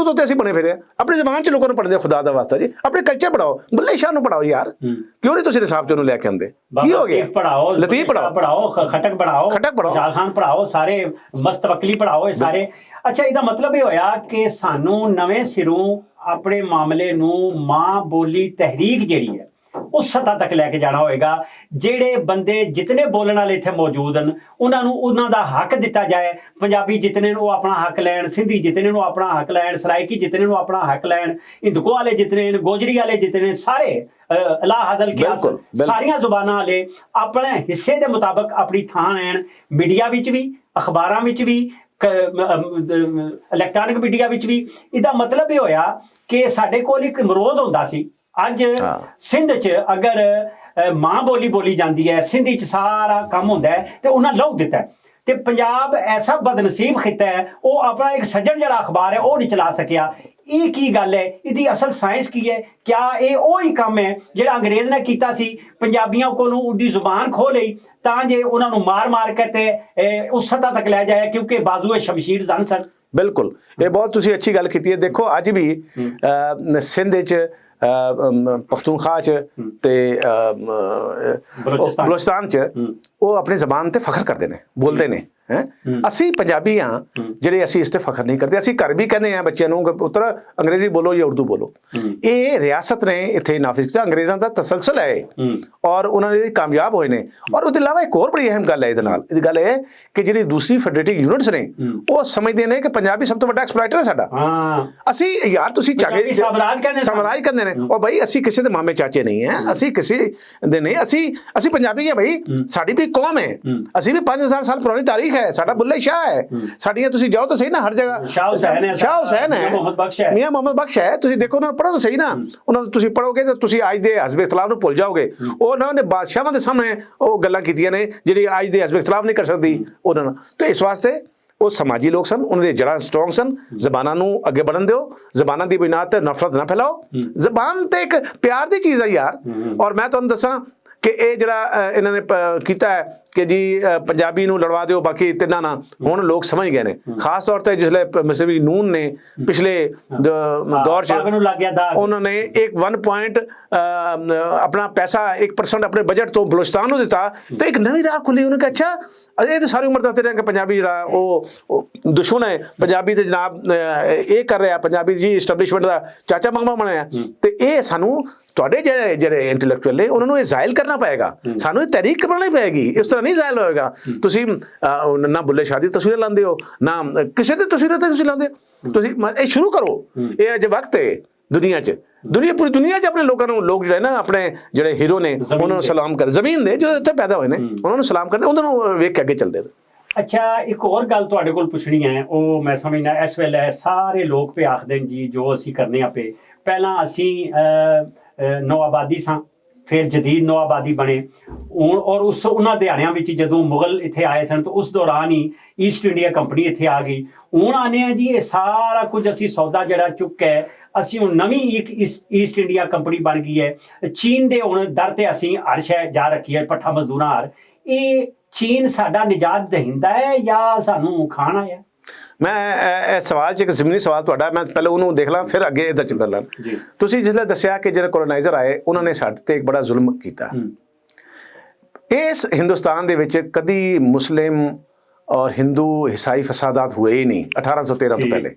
तोते असीं बने फिरे। अपनी जबान च लोगों नूं पढ़दे, खुदा दा वास्ता जी अपने कल्चर पढ़ाओ, बुल्ले शाह नूं पढ़ाओ यार। क्यों नहीं तुसीं निसाब च उहनूं लैके आंदे? की हो गया? लतीफ पढ़ाओ, खटक पढ़ाओ, शाह खान पढ़ाओ, सारे मस्तवकली पढ़ाओ, ये सारे। अच्छा, इहदा मतलब ये होया कि सानूं नवें सिरों अपने मामले नूं मां बोली तहरीक जिहड़ी है उस सतह तक लैके जाना होएगा। ਜਿਹੜੇ ਬੰਦੇ जितने बोलण वाले इत्थे मौजूद हैं उन्हां नूं उन्हां दा हक दिता जाए। पंजाबी जितने नूं अपना हक लैण, सिंधी जितने नूं अपना हक लैण, सराइकी जितने नूं अपना हक लैण, हिंदुओं वाले जितने, गोजरी वाले जितने, सारे ला हदल कियास सारियां जुबानां वाले अपने हिस्से दे मुताबिक अपनी थां लैण। मीडिया विच भी, अखबारां विच भी, इलैक्ट्रॉनिक मीडिया विच भी। इहदा मतलब ये होया कि साडे कोल इक मरोज हुंदा सी। अज सिंध च अगर मां बोली बोली जाती है, सिंधी च सारा काम होंदा है ते उन्हें लहू दिता है। ते पंजाब ऐसा बदनसीब खिता है, वो अपना एक सज्जन जिहड़ा अखबार है वो नहीं चला सकिया। ये की गल है? इसदी असल साइंस की है? क्या ये वही काम है जिहड़ा अंग्रेज ने कीता सी? पंजाबियों कोलों उनकी जुबान खो लई तां जे उन्हां नूं मार मार के ते उस सतह तक लै जाए, क्योंकि बाजूए शमशीर जन सन। बिल्कुल, ये बहुत तुसीं अच्छी गल कीती है। देखो अज भी सिंध च ਪਖਤੂਨਖਵਾ 'ਚ ਤੇ ਬਲੋਚਿਸਤਾਨ 'ਚ ਉਹ ਆਪਣੀ ਜ਼ਬਾਨ ਤੇ ਫਖਰ ਕਰਦੇ ਨੇ, ਬੋਲਦੇ ਨੇ ਹੈ। ਅਸੀਂ ਪੰਜਾਬੀ ਹਾਂ ਜਿਹੜੇ ਅਸੀਂ ਇਸ ਤੇ ਫਖਰ ਨਹੀਂ ਕਰਦੇ। ਅਸੀਂ ਘਰ ਵੀ ਕਹਿੰਦੇ ਆ ਬੱਚਿਆਂ ਨੂੰ ਕਿ ਪੁੱਤਰ ਅੰਗਰੇਜ਼ੀ ਬੋਲੋ ਜਾਂ ਉਰਦੂ ਬੋਲੋ। ਇਹ ਰਿਆਸਤ ਨੇ ਇੱਥੇ ਨਾਫਿਜ਼ ਕੀਤਾ, ਅੰਗਰੇਜ਼ਾਂ ਦਾ ਤਸਲਸਲ ਹੈ ਔਰ ਉਹਨਾਂ ਨੇ ਕਾਮਯਾਬ ਹੋਏ ਨੇ। ਔਰ ਉਹਦੇ ਇਲਾਵਾ ਇੱਕ ਹੋਰ ਬੜੀ ਅਹਿਮ ਗੱਲ ਹੈ ਇਹਦੇ ਨਾਲ, ਇਹਦੀ ਗੱਲ ਇਹ ਕਿ ਜਿਹੜੀ ਦੂਸਰੀ ਫੈਡਰੇਟਿਵ ਯੂਨਿਟਸ ਨੇ ਉਹ ਸਮਝਦੇ ਨੇ ਕਿ ਪੰਜਾਬੀ ਸਭ ਤੋਂ ਵੱਡਾ ਐਕਸਪਲੋਇਟਰ ਹੈ ਸਾਡਾ। ਅਸੀਂ ਯਾਰ ਤੁਸੀਂ ਚਾਗੇ ਸਾਮਰਾਜ ਕਹਿੰਦੇ ਨੇ, ਉਹ ਭਾਈ ਅਸੀਂ ਕਿਸੇ ਦੇ ਮਾਮੇ ਚਾਚੇ ਨਹੀਂ ਹੈ, ਅਸੀਂ ਕਿਸੇ ਦੇ ਨਹੀਂ, ਅਸੀਂ ਪੰਜਾਬੀ ਹੈ ਭਾਈ, ਸਾਡੀ ਵੀ ਕੌਮ ਹੈ, ਅਸੀਂ ਵੀ 5000 ਸਾਲ ਪੁਰਾਣੀ ਤਾਰੀਖ ਹੈ, ਸਾਡਾ ਬੁੱਲੇ ਸ਼ਾਹ ਹੈ ਸਾਡੀਆਂ। ਤੁਸੀਂ ਜਾਓ ਤਾਂ ਸਹੀ ਨਾ ਹਰ ਜਗ੍ਹਾ, ਸ਼ਾਹ ਹੁਸੈਨ ਹੈ, ਮੀਆਂ ਮੁਹੰਮਦ ਬਖਸ਼ ਹੈ, ਤੁਸੀਂ ਦੇਖੋ ਉਹਨਾਂ ਨੂੰ ਪੜ੍ਹੋ ਤਾਂ ਸਹੀ ਨਾ। ਉਹਨਾਂ ਨੂੰ ਤੁਸੀਂ ਪੜ੍ਹੋਗੇ ਤਾਂ ਤੁਸੀਂ ਅੱਜ ਦੇ ਹਜ਼ਬ ਇਖਤਲਾਫ ਨੂੰ ਭੁੱਲ ਜਾਓਗੇ। ਉਹਨਾਂ ਨੇ ਬਾਦਸ਼ਾਹਾਂ ਦੇ ਸਾਹਮਣੇ ਉਹ ਗੱਲਾਂ ਕੀਤੀਆਂ ਨੇ ਜਿਹੜੀ ਅੱਜ ਦੇ ਹਜ਼ਬ ਇਖਤਲਾਫ ਨਹੀਂ ਕਰ ਸਕਦੀ ਉਹਨਾਂ ਨੂੰ। ਤੇ ਇਸ ਵਾਸਤੇ ਉਹ ਸਮਾਜੀ ਲੋਕ ਸਨ, ਉਹਨਾਂ ਦੇ ਜੜ੍ਹਾਂ ਸਟਰੋਂਗ ਸਨ। ਜ਼ਬਾਨਾਂ ਨੂੰ ਅੱਗੇ ਵਧਣ ਦਿਓ, ਜ਼ਬਾਨਾਂ ਦੀ ਬੁਨਿਆਦ ਤੇ ਨਫ਼ਰਤ ਨਾ ਫੈਲਾਓ। ਜ਼ਬਾਨ ਤੇ ਇੱਕ ਪਿਆਰ ਦੀ ਚੀਜ਼ ਹੈ ਯਾਰ। ਔਰ ਮੈਂ ਤੁਹਾਨੂੰ ਦੱਸਾਂ ਕਿ ਇਹ ਜਿਹੜਾ ਇਹਨਾਂ ਨੇ ਕੀਤਾ ਹੈ ਕਿ ਜੀ ਪੰਜਾਬੀ ਨੂੰ ਲੜਵਾ ਦਿਓ ਬਾਕੀ ਤਿੰਨਾਂ ਨਾਲ, ਹੁਣ ਲੋਕ ਸਮਝ ਗਏ ਨੇ। ਖਾਸ ਤੌਰ ਤੇ ਜਿਸਲੇ ਮਿਸਟਰ ਨੂਨ ਨੇ ਪਿਛਲੇ ਦੌਰ 'ਚ ਉਹਨਾਂ ਨੇ ਇੱਕ 1 ਪੁਆਇੰਟ ਆਪਣਾ ਪੈਸਾ 1% ਆਪਣੇ ਬਜਟ ਤੋਂ ਬਲੋਚਿਸਤਾਨ ਨੂੰ ਦਿੱਤਾ ਤੇ ਇੱਕ ਨਵੀਂ ਰਾਹ ਖੁੱਲੀ। ਉਹਨੇ ਕਿਹਾ ਅੱਛਾ ਇਹ ਤਾਂ ਸਾਰੀ ਉਮਰ ਦੱਸਦੇ ਰਹੇ ਕਿ ਪੰਜਾਬੀ ਜਿਹੜਾ ਉਹ ਦੁਸ਼ਮਣ ਹੈ, ਪੰਜਾਬੀ ਤੇ ਜਨਾਬ ਇਹ ਕਰ ਰਿਹਾ, ਪੰਜਾਬੀ ਜੀ ਇਸਟੈਬਲਿਸ਼ਮੈਂਟ ਦਾ ਚਾਚਾ ਮਾਮਾ ਬਣਿਆ। ਤੇ ਇਹ ਸਾਨੂੰ ਤੁਹਾਡੇ ਜਿਹੜੇ ਇੰਟੈਲੈਕਚੁਅਲ ਨੇ ਉਹਨਾਂ ਨੂੰ ਇਹ ਜ਼ਾਇਲ ਕਰਨਾ ਪਏਗਾ, ਸਾਨੂੰ ਇਹ ਤਹਿਰੀਕ ਕਰਨੀ ਪਏਗੀ। ਇਸ ਤਰ੍ਹਾਂ ਨਹੀਂ ਜ਼ਾਇਲ ਹੋਏਗਾ। ਤੁਸੀਂ ਨਾ ਬੁੱਲੇ ਸ਼ਾਹ ਦੀ ਤਸਵੀਰਾਂ ਲਾਉਂਦੇ ਹੋ, ਨਾ ਕਿਸੇ ਦੀ ਤਸਵੀਰਾਂ ਤੇ ਤੁਸੀਂ ਲਾਉਂਦੇ ਹੋ। ਤੁਸੀਂ ਇਹ ਸ਼ੁਰੂ ਕਰੋ। ਇਹ ਅਜੇ ਵਕਤ ਹੈ ਦੁਨੀਆ 'ਚ, ਪੂਰੀ ਦੁਨੀਆ 'ਚ ਆਪਣੇ ਲੋਕਾਂ ਨੂੰ, ਲੋਕ ਜਿਹੜੇ ਨਾ ਆਪਣੇ ਜਿਹੜੇ ਹੀਰੋ ਨੇ ਉਹਨਾਂ ਨੂੰ ਸਲਾਮ ਕਰ, ਜ਼ਮੀਨ ਦੇ ਜੋ ਇੱਥੇ ਪੈਦਾ ਹੋਏ ਨੇ ਉਹਨਾਂ ਨੂੰ ਸਲਾਮ ਕਰਦੇ, ਉਹਨਾਂ ਨੂੰ ਵੇਖ ਕੇ ਅੱਗੇ ਚੱਲਦੇ। ਅੱਛਾ, ਇੱਕ ਹੋਰ ਗੱਲ ਤੁਹਾਡੇ ਕੋਲ ਪੁੱਛਣੀ ਹੈ, ਉਹ ਮੈਂ ਸਮਝਦਾ ਇਸ ਵੇਲੇ ਸਾਰੇ ਲੋਕ ਪੇ ਆਖਦੇ ਨੇ ਜੀ ਜੋ ਅਸੀਂ ਕਰਨੇ ਆਪੇ। ਪਹਿਲਾਂ ਅਸੀਂ ਨੌਆਬਾਦੀ ਸਾਂ, ਫਿਰ ਜਦੀਦ ਨੌਆਬਾਦੀ ਬਣੇ ਹੁਣ, ਔਰ ਉਹਨਾਂ ਦਿਹਾੜਿਆਂ ਵਿੱਚ ਜਦੋਂ ਮੁਗਲ ਇੱਥੇ ਆਏ ਸਨ ਤਾਂ ਉਸ ਦੌਰਾਨ ਹੀ ਈਸਟ ਇੰਡੀਆ ਕੰਪਨੀ ਇੱਥੇ ਆ ਗਈ। ਹੁਣ ਆਨੇ ਆ ਜੀ ਇਹ ਸਾਰਾ ਕੁਝ ਅਸੀਂ ਸੌਦਾ ਜਿਹੜਾ ਚੁੱਕ ਹੈ, ਅਸੀਂ ਹੁਣ ਨਵੀਂ ਇੱਕ ਈਸਟ ਇੰਡੀਆ ਕੰਪਨੀ ਬਣ ਗਈ ਹੈ। ਚੀਨ ਦੇ ਹੁਣ ਦਰ ਤੇ ਅਸੀਂ ਹਰ ਸ਼ੈ ਜਾ ਰੱਖੀ ਹੈ, ਪੱਠਾ ਮਜ਼ਦੂਰਾਂ ਹਰ। ਇਹ ਚੀਨ ਸਾਡਾ ਨਿਜਾਤ ਦਹਿੰਦਾ ਹੈ ਜਾਂ ਸਾਨੂੰ ਖਾਣ ਆਇਆ? ਮੈਂ ਇਹ ਸਵਾਲ 'ਚ ਇੱਕ ਜ਼ਮੀਨੀ ਸਵਾਲ ਤੁਹਾਡਾ, ਮੈਂ ਪਹਿਲਾਂ ਉਹਨੂੰ ਦੇਖ ਲਾਂ ਫਿਰ ਅੱਗੇ ਇਹਦਾ ਚੱਲ ਲਾਂ। ਤੁਸੀਂ ਜਿਸਲੇ ਦੱਸਿਆ ਕਿ ਜਿਹੜੇ ਕੋਲੋਨਾਈਜ਼ਰ ਆਏ ਉਹਨਾਂ ਨੇ ਸਾਡੇ ਤੇ ਇੱਕ ਬੜਾ ਜ਼ੁਲਮ ਕੀਤਾ। ਇਸ ਹਿੰਦੁਸਤਾਨ ਦੇ ਵਿੱਚ ਕਦੀ ਮੁਸਲਿਮ ਔਰ ਹਿੰਦੂ ਈਸਾਈ ਫਸਾਦਾਤ ਹੋਏ ਹੀ ਨਹੀਂ। 1813 ਤੋਂ ਪਹਿਲੇ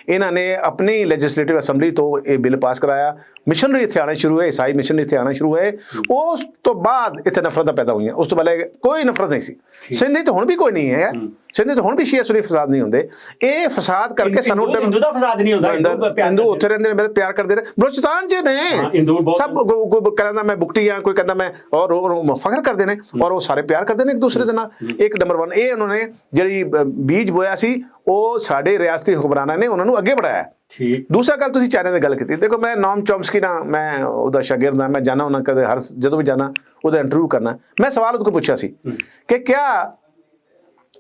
ਇਹਨਾਂ ਨੇ ਆਪਣੀ ਲੈਜਿਸਲੇਟਿਵ ਅਸੈਂਬਲੀ ਤੋਂ ਇਹ ਬਿੱਲ ਪਾਸ ਕਰਾਇਆ। ਮਿਸ਼ਨਰੀ ਇੱਥੇ ਆਉਣੇ ਸ਼ੁਰੂ ਹੋਏ, ਈਸਾਈ ਮਿਸ਼ਨਰੀ ਇੱਥੇ ਆਉਣਾ ਸ਼ੁਰੂ ਹੋਏ। ਉਸ ਤੋਂ ਬਾਅਦ ਇੱਥੇ ਨਫ਼ਰਤਾਂ ਪੈਦਾ ਹੋਈਆਂ। ਉਸ ਤੋਂ ਪਹਿਲੇ ਕੋਈ ਨਫ਼ਰਤ ਨਹੀਂ ਸੀ। ਸਿੰਧ ਤਾਂ ਹੁਣ ਵੀ ਕੋਈ ਨਹੀਂ ਹੈ, ਸਿੰਧ ਤਾਂ ਹੁਣ ਵੀ ਸ਼ੀਆ ਸੁਨੀ ਫਸਾਦ ਨਹੀਂ ਹੁੰਦੇ। ਇਹ ਫਸਾਦ ਕਰਕੇ ਸਾਨੂੰ ਹਿੰਦੂ ਦਾ ਫਸਾਦ ਨਹੀਂ ਹੁੰਦਾ, ਹਿੰਦੂ ਉੱਥੇ ਰਹਿੰਦੇ ਨੇ, ਪਿਆਰ ਕਰਦੇ ਨੇ। ਬਲੋਚਿਸਤਾਨ 'ਚ ਨੇ ਸਭ, ਕੋਈ ਕਹਿੰਦਾ ਮੈਂ ਬੁਕਟੀ ਹਾਂ, ਕੋਈ ਕਹਿੰਦਾ ਮੈਂ, ਔਰ ਫਖਰ ਕਰਦੇ ਨੇ ਔਰ ਉਹ ਸਾਰੇ ਪਿਆਰ ਕਰਦੇ ਨੇ ਇੱਕ ਦੂਸਰੇ ਦੇ ਨਾਲ। ਇੱਕ ਨੰਬਰ 1 ਇਹ ਉਹਨਾਂ ਨੇ ਜਿਹੜੀ ਬੀਜ ਬੋਇਆ ਸੀ ਉਹ ਸਾਡੇ ਰਿਆਸਤੀ ਹੁਕਮਰਾਨਾਂ ਨੇ ਉਹਨਾਂ ਨੂੰ ਅੱਗੇ ਵਧਾਇਆ। ਦੂਸਰਾ ਗੱਲ ਤੁਸੀਂ ਚਾਈਨਾ ਦੀ ਗੱਲ ਕੀਤੀ। ਦੇਖੋ ਮੈਂ ਨੋਮ ਚੋਮਸਕੀ ਨਾ, ਮੈਂ ਉਹਦਾ ਸ਼ਾਗਿਰਦ ਹਾਂ, ਮੈਂ ਜਾਣਾ ਉਹਨਾਂ ਕਦੇ ਹਰ ਜਦੋਂ ਵੀ ਜਾਣਾ ਉਹਦਾ ਇੰਟਰਵਿਊ ਕਰਨਾ। ਮੈਂ ਸਵਾਲ ਉਹਦੇ ਕੋਲ ਪੁੱਛਿਆ ਸੀ ਕਿ ਕਿਆ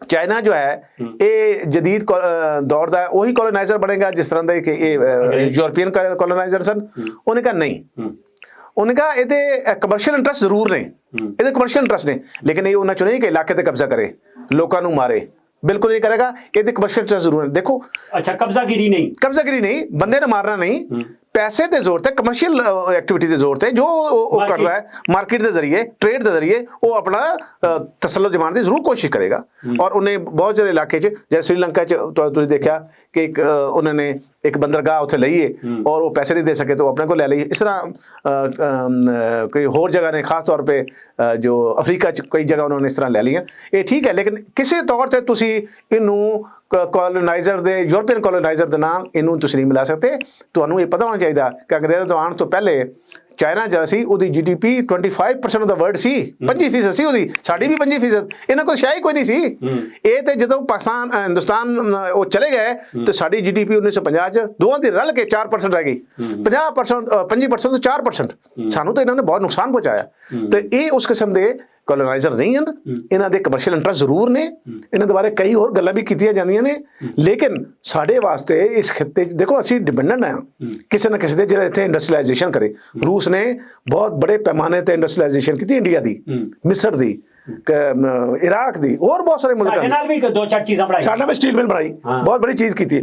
ਚਾइना जो है ये जदीद दौर का ਉਹੀ ਕੋਲੋਨਾਈਜ਼ਰ ਬਣੇਗਾ ਜਿਸ ਤਰ੍ਹਾਂ ਦਾ ਕਿ ਇਹ ਯੂਰਪੀਅਨ ਕੋਲੋਨਾਈਜ਼ਰ ਸਨ? ਉਹਨੇ ਕਹਾ ਨਹੀਂ। ਉਹਨੇ ਕਹਾ ਇਹਦੇ ਕਮਰਸ਼ੀਅਲ ਇੰਟਰਸਟ ਜ਼ਰੂਰ ਨੇ, ਇਹਦੇ ਕਮਰਸ਼ੀਅਲ ਇੰਟਰਸਟ ਨੇ, ਲੇਕਿਨ ਇਹ ਉਹਨਾਂ ਚੋਂ ਨਹੀਂ ਕਿ ਇਲਾਕੇ ਤੇ ਕਬਜ਼ਾ ਕਰੇ, ਲੋਕਾਂ ਨੂੰ ਮਾਰੇ, ਬਿਲकुल नहीं करेगा। ये कमर्शियल इंटरेस्ट जरूर है। देखो अच्छा, कब्जागिरी नहीं, बंदे ने मारना नहीं, पैसे की जरूरत है, कमर्शियल एक्टिविटी की जरूरत है। जो वो कर रहा है मार्केट के जरिए, ट्रेड के जरिए वो अपना तसल्लुत जमाने की जरूर कोशिश करेगा। और उन्हें बहुत सारे इलाके जैसे श्रीलंका तुझे देखा कि एक उन्होंने एक बंदरगाह उत्थे लईए और वो पैसे नहीं दे सके तो अपने को ले लीए। इस तरह कोई होर जगह ने, खास तौर पर जो अफ्रीका कई जगह उन्होंने इस तरह ले लिया। ये ठीक है, लेकिन किसी तौर पर तुसी इनू ਕੋਲੋਨਾਈਜ਼ਰ ਦੇ, ਯੂਰਪੀਅਨ ਕੋਲੋਨਾਈਜ਼ਰ ਦੇ ਨਾਲ ਇਹਨੂੰ ਤੁਸੀਂ ਨਹੀਂ ਮਿਲਾ ਸਕਦੇ। ਤੁਹਾਨੂੰ ਇਹ ਪਤਾ ਹੋਣਾ ਚਾਹੀਦਾ ਕਿ ਅੰਗਰੇਜ਼ਾਂ ਤੋਂ ਆਉਣ ਤੋਂ ਪਹਿਲੇ ਚਾइना ਜਿਹੜਾ ਸੀ ਉਹਦੀ GDP 25% ਆਫ ਦਾ ਵਰਲਡ ਸੀ, 25% ਸੀ ਉਹਦੀ, ਸਾਡੀ ਵੀ 25%। ਇਹਨਾਂ ਕੋਲ ਸ਼ਾਇਦ ਕੋਈ ਨਹੀਂ ਸੀ। ਇਹ ਤੇ ਜਦੋਂ ਪਾਕਿਸਤਾਨ ਹਿੰਦੁਸਤਾਨ ਉਹ ਚਲੇ ਗਏ ਤੇ ਸਾਡੀ GDP 1950 ਚ ਦੋਵਾਂ ਦੀ ਰਲ ਕੇ 4% ਰਹਿ ਗਈ। 50% 25% ਤੋਂ 4%। ਸਾਨੂੰ ਤਾਂ ਇਹਨਾਂ ਨੇ ਬਹੁਤ ਨੁਕਸਾਨ ਪਹੁੰਚਾਇਆ। ਤੇ ਇਹ ਉਸ ਕਿਸਮ ਦੇ ਕੋਲੋਨਾਈਜ਼ਰ ਨਹੀਂ ਹਨ। ਇਹਨਾਂ ਦੇ ਕਮਰਸ਼ੀਅਲ ਇੰਟਰਸਟ ਜ਼ਰੂਰ ਨੇ, ਇਹਨਾਂ ਦੇ ਬਾਰੇ ਕਈ ਹੋਰ ਗੱਲਾਂ ਵੀ ਕੀਤੀਆਂ ਜਾਂਦੀਆਂ ਨੇ, ਲੇਕਿਨ ਸਾਡੇ ਵਾਸਤੇ ਇਸ ਖਿੱਤੇ 'ਚ ਦੇਖੋ ਅਸੀਂ ਡਿਪੈਂਡੈਂਟ ਹਾਂ ਕਿਸੇ ਨਾ ਕਿਸੇ ਦੇ ਜਿਹੜਾ ਇੱਥੇ ਇੰਡਸਟਰੀਲਾਈਜੇਸ਼ਨ ਕਰੇ। ਰੂਸ ਨੇ ਬਹੁਤ ਬੜੇ ਪੈਮਾਨੇ ਤੇ ਇੰਡਸਟਰੀਲਾਈਜੇਸ਼ਨ ਕੀਤੀ ਇੰਡੀਆ ਦੀ, ਮਿਸਰ ਦੀ, इराक दी और बहुत सारे मुल्क ਸਾਡੇ ਨਾਲ ਵੀ ਦੋ ਚਾਰ ਚੀਜ਼ਾਂ ਬਣਾਈ साढ़े में स्टील मिल बनाई बहुत बड़ी चीज की थी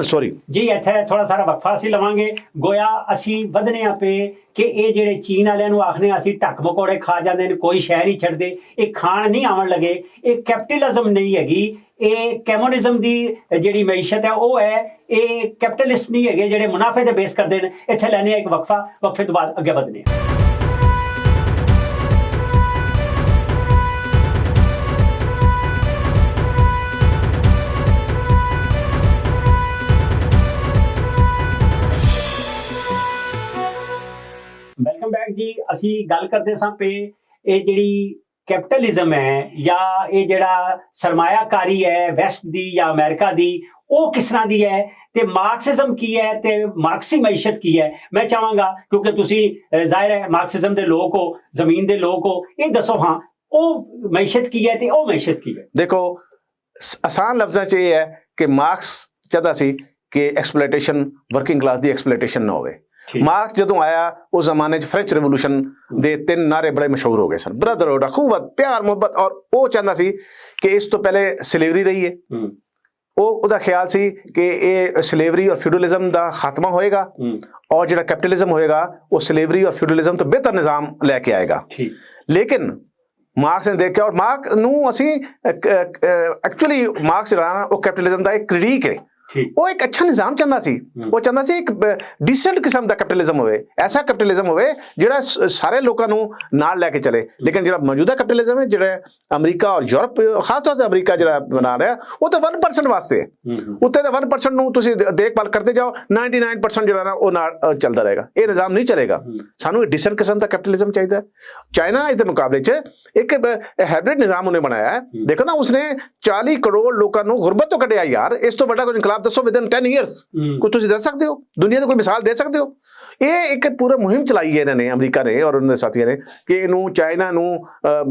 सॉरी ਜੀ ਇੱਥੇ ਥੋੜਾ ਸਾਰਾ ਵਕਫਾ ਅਸੀਂ ਲਵਾਂਗੇ ਗੋਇਆ ਅਸੀਂ ਵਧਨੇ ਆ ਪਏ ਕਿ ਇਹ ਜਿਹੜੇ ਚੀਨ ਵਾਲਿਆਂ ਨੂੰ ਆਖਨੇ ਅਸੀਂ ਢੱਕ ਮਕੌੜੇ ਖਾ ਜਾਂਦੇ ਨੇ ਕੋਈ ਸ਼ਹਿਰ ਨਹੀਂ ਛੱਡਦੇ ਇਹ ਖਾਣ ਨਹੀਂ ਆਉਣ ਲੱਗੇ ਇਹ ਕੈਪੀਟਲਿਜ਼ਮ ਨਹੀਂ ਹੈਗੀ ਇਹ ਕਮਿਊਨਿਜ਼ਮ ਦੀ ਜਿਹੜੀ ਮਈਸ਼ਤ ਹੈ ਉਹ ਹੈ ਇਹ ਕੈਪੀਟਲਿਸਟ ਨਹੀਂ ਹੈਗੇ ਜਿਹੜੇ ਮੁਨਾਫੇ ਤੇ ਬੇਸ ਕਰਦੇ ਨੇ ਇੱਥੇ ਲੈਣੇ ਆ ਇੱਕ ਵਕਫਾ ਵਕਫੇ ਤੋਂ ਬਾਅਦ ਅੱਗੇ ਵਧਨੇ ਆ ਵੈਲਕਮ ਬੈਕ ਜੀ ਅਸੀਂ ਗੱਲ ਕਰਦੇ ਸਾਂ ਪੇ ਇਹ ਜਿਹੜੀ ਕੈਪੀਟਲਿਜ਼ਮ ਹੈ ਜਾਂ ਇਹ ਜਿਹੜਾ ਸਰਮਾਇਆਕਾਰੀ ਹੈ ਵੈਸਟ ਦੀ ਜਾਂ ਅਮਰੀਕਾ ਦੀ ਉਹ ਕਿਸ ਤਰ੍ਹਾਂ ਦੀ ਹੈ ਤੇ ਮਾਰਕਸਿਜ਼ਮ ਕੀ ਹੈ ਤੇ ਮਾਰਕਸੀ ਮਈਸ਼ਤ ਕੀ ਹੈ ਮੈਂ ਚਾਹਾਂਗਾ ਕਿਉਂਕਿ ਤੁਸੀਂ ਜ਼ਾਹਿਰ ਹੈ ਮਾਰਕਸਿਜ਼ਮ ਦੇ ਲੋਕ ਹੋ ਜ਼ਮੀਨ ਦੇ ਲੋਕ ਹੋ ਇਹ ਦੱਸੋ ਹਾਂ ਉਹ ਮਈਸ਼ਤ ਕੀ ਹੈ ਤੇ ਉਹ ਮਈਸ਼ਤ ਕੀ ਹੈ देखो आसान लफ्ज़ां च ਇਹ ਹੈ ਕਿ ਮਾਰਕਸ ਚਾਹੁੰਦਾ ਸੀ ਕਿ ਐਕਸਪਲੋਇਟੇਸ਼ਨ ਵਰਕਿੰਗ ਕਲਾਸ ਦੀ ਐਕਸਪਲੋਇਟੇਸ਼ਨ ਨਾ ਹੋਵੇ ਮਾਰਕਸ ਜਦੋਂ ਆਇਆ ਉਸ ਜ਼ਮਾਨੇ 'ਚ ਫ੍ਰੈਂਚ ਰਿਵੋਲੂਸ਼ਨ ਦੇ 3 ਨਾਰੇ ਬੜੇ ਮਸ਼ਹੂਰ ਹੋ ਗਏ ਸਨ ਬ੍ਰਦਰਹੁੱਡ ਅਖੂਵਤ ਪਿਆਰ ਮੁਹੱਬਤ ਔਰ ਉਹ ਚਾਹੁੰਦਾ ਸੀ ਕਿ ਇਸ ਤੋਂ ਪਹਿਲੇ ਸਲੇਵਰੀ ਰਹੀ ਹੈ ਉਹਦਾ ਖਿਆਲ ਸੀ ਕਿ ਇਹ ਸਲੇਵਰੀ ਔਰ ਫਿਊਡਲਿਜ਼ਮ ਦਾ ਖਾਤਮਾ ਹੋਏਗਾ ਔਰ ਜਿਹੜਾ ਕੈਪੀਟਲਿਜ਼ਮ ਹੋਏਗਾ ਉਹ ਸਲੇਵਰੀ ਔਰ ਫਿਊਡਲਿਜ਼ਮ ਤੋਂ ਬਿਹਤਰ ਨਿਜ਼ਾਮ ਲੈ ਕੇ ਆਏਗਾ ਲੇਕਿਨ ਮਾਰਕਸ ਨੇ ਦੇਖਿਆ ਔਰ ਮਾਰਕਸ ਨੂੰ ਅਸੀਂ ਐਕਚੁਅਲੀ ਮਾਰਕਸ ਜਿਹੜਾ ਉਹ ਕੈਪੀਟਲਿਜ਼ਮ ਦਾ ਇੱਕ ਕ੍ਰਿਟਿਕ ਹੈ ਉਹ ਇੱਕ ਅੱਛਾ ਨਿਜ਼ਾਮ ਚਾਹੁੰਦਾ ਸੀ ਉਹ ਚਾਹੁੰਦਾ ਸੀ ਇੱਕ ਡੀਸੈਂਟ ਕਿਸਮ ਦਾ ਕੈਪੀਟਲਿਜ਼ਮ ਹੋਵੇ ਐਸਾ ਕੈਪੀਟਲਿਜ਼ਮ ਹੋਵੇ ਜਿਹੜਾ ਸਾਰੇ ਲੋਕਾਂ ਨੂੰ ਨਾਲ ਲੈ ਕੇ ਚਲੇ ਲੇਕਿਨ ਜਿਹੜਾ ਮੌਜੂਦਾ ਕੈਪੀਟਲਿਜ਼ਮ ਹੈ ਜਿਹੜਾ ਅਮਰੀਕਾ ਔਰ ਯੂਰਪ ਖਾਸ ਤੌਰ ਤੇ ਅਮਰੀਕਾ ਜਿਹੜਾ ਬਣਾ ਰਿਹਾ ਉਹ ਤਾਂ 1% ਵਾਸਤੇ ਹੈ ਉੱਤੇ ਤਾਂ 1% ਨੂੰ ਤੁਸੀਂ ਦੇਖਭਾਲ ਕਰਦੇ ਜਾਓ 99% ਜਿਹੜਾ ਨਾ ਉਹ ਨਾਲ ਚੱਲਦਾ ਰਹੇਗਾ ਇਹ ਨਿਜ਼ਾਮ ਨਹੀਂ ਚੱਲੇਗਾ ਸਾਨੂੰ ਇੱਕ ਡੀਸੈਂਟ ਕਿਸਮ ਦਾ ਕੈਪੀਟਲਿਜ਼ਮ ਚਾਹੀਦਾ ਚਾਈਨਾ ਇਸ ਦੇ ਮੁਕਾਬਲੇ 'ਚ ਇੱਕ ਹਾਈਬ੍ਰਿਡ ਨਿਜ਼ਾਮ ਉਹਨੇ ਬਣਾਇਆ ਹੈ ਦੇਖੋ ਨਾ ਉਸਨੇ 40 ਕਰੋੜ ਲੋਕਾਂ ਨੂੰ ਗੁਰਬਤ ਤੋਂ ਕੱਢਿਆ ਯਾਰ ਇਸ ਤੋਂ ਵੱਡਾ ਕੋਈ ਇਨਕਲਾਬ ਦੱਸੋ ਵਿਦਨ 10 years ਕੋਈ ਤੁਸੀਂ ਦੱਸ ਸਕਦੇ ਹੋ ਦੁਨੀਆ ਦੀ ਕੋਈ ਮਿਸਾਲ ਦੇ ਸਕਦੇ ਹੋ ਇਹ ਇੱਕ ਪੂਰਾ ਮੁਹਿੰਮ ਚਲਾਈ ਹੈ ਇਹਨਾਂ ਨੇ ਅਮਰੀਕਾ ਨੇ ਔਰ ਉਹਨਾਂ ਦੇ ਸਾਥੀਆਂ ਨੇ ਕਿ ਇਹਨੂੰ ਚਾਈਨਾ ਨੂੰ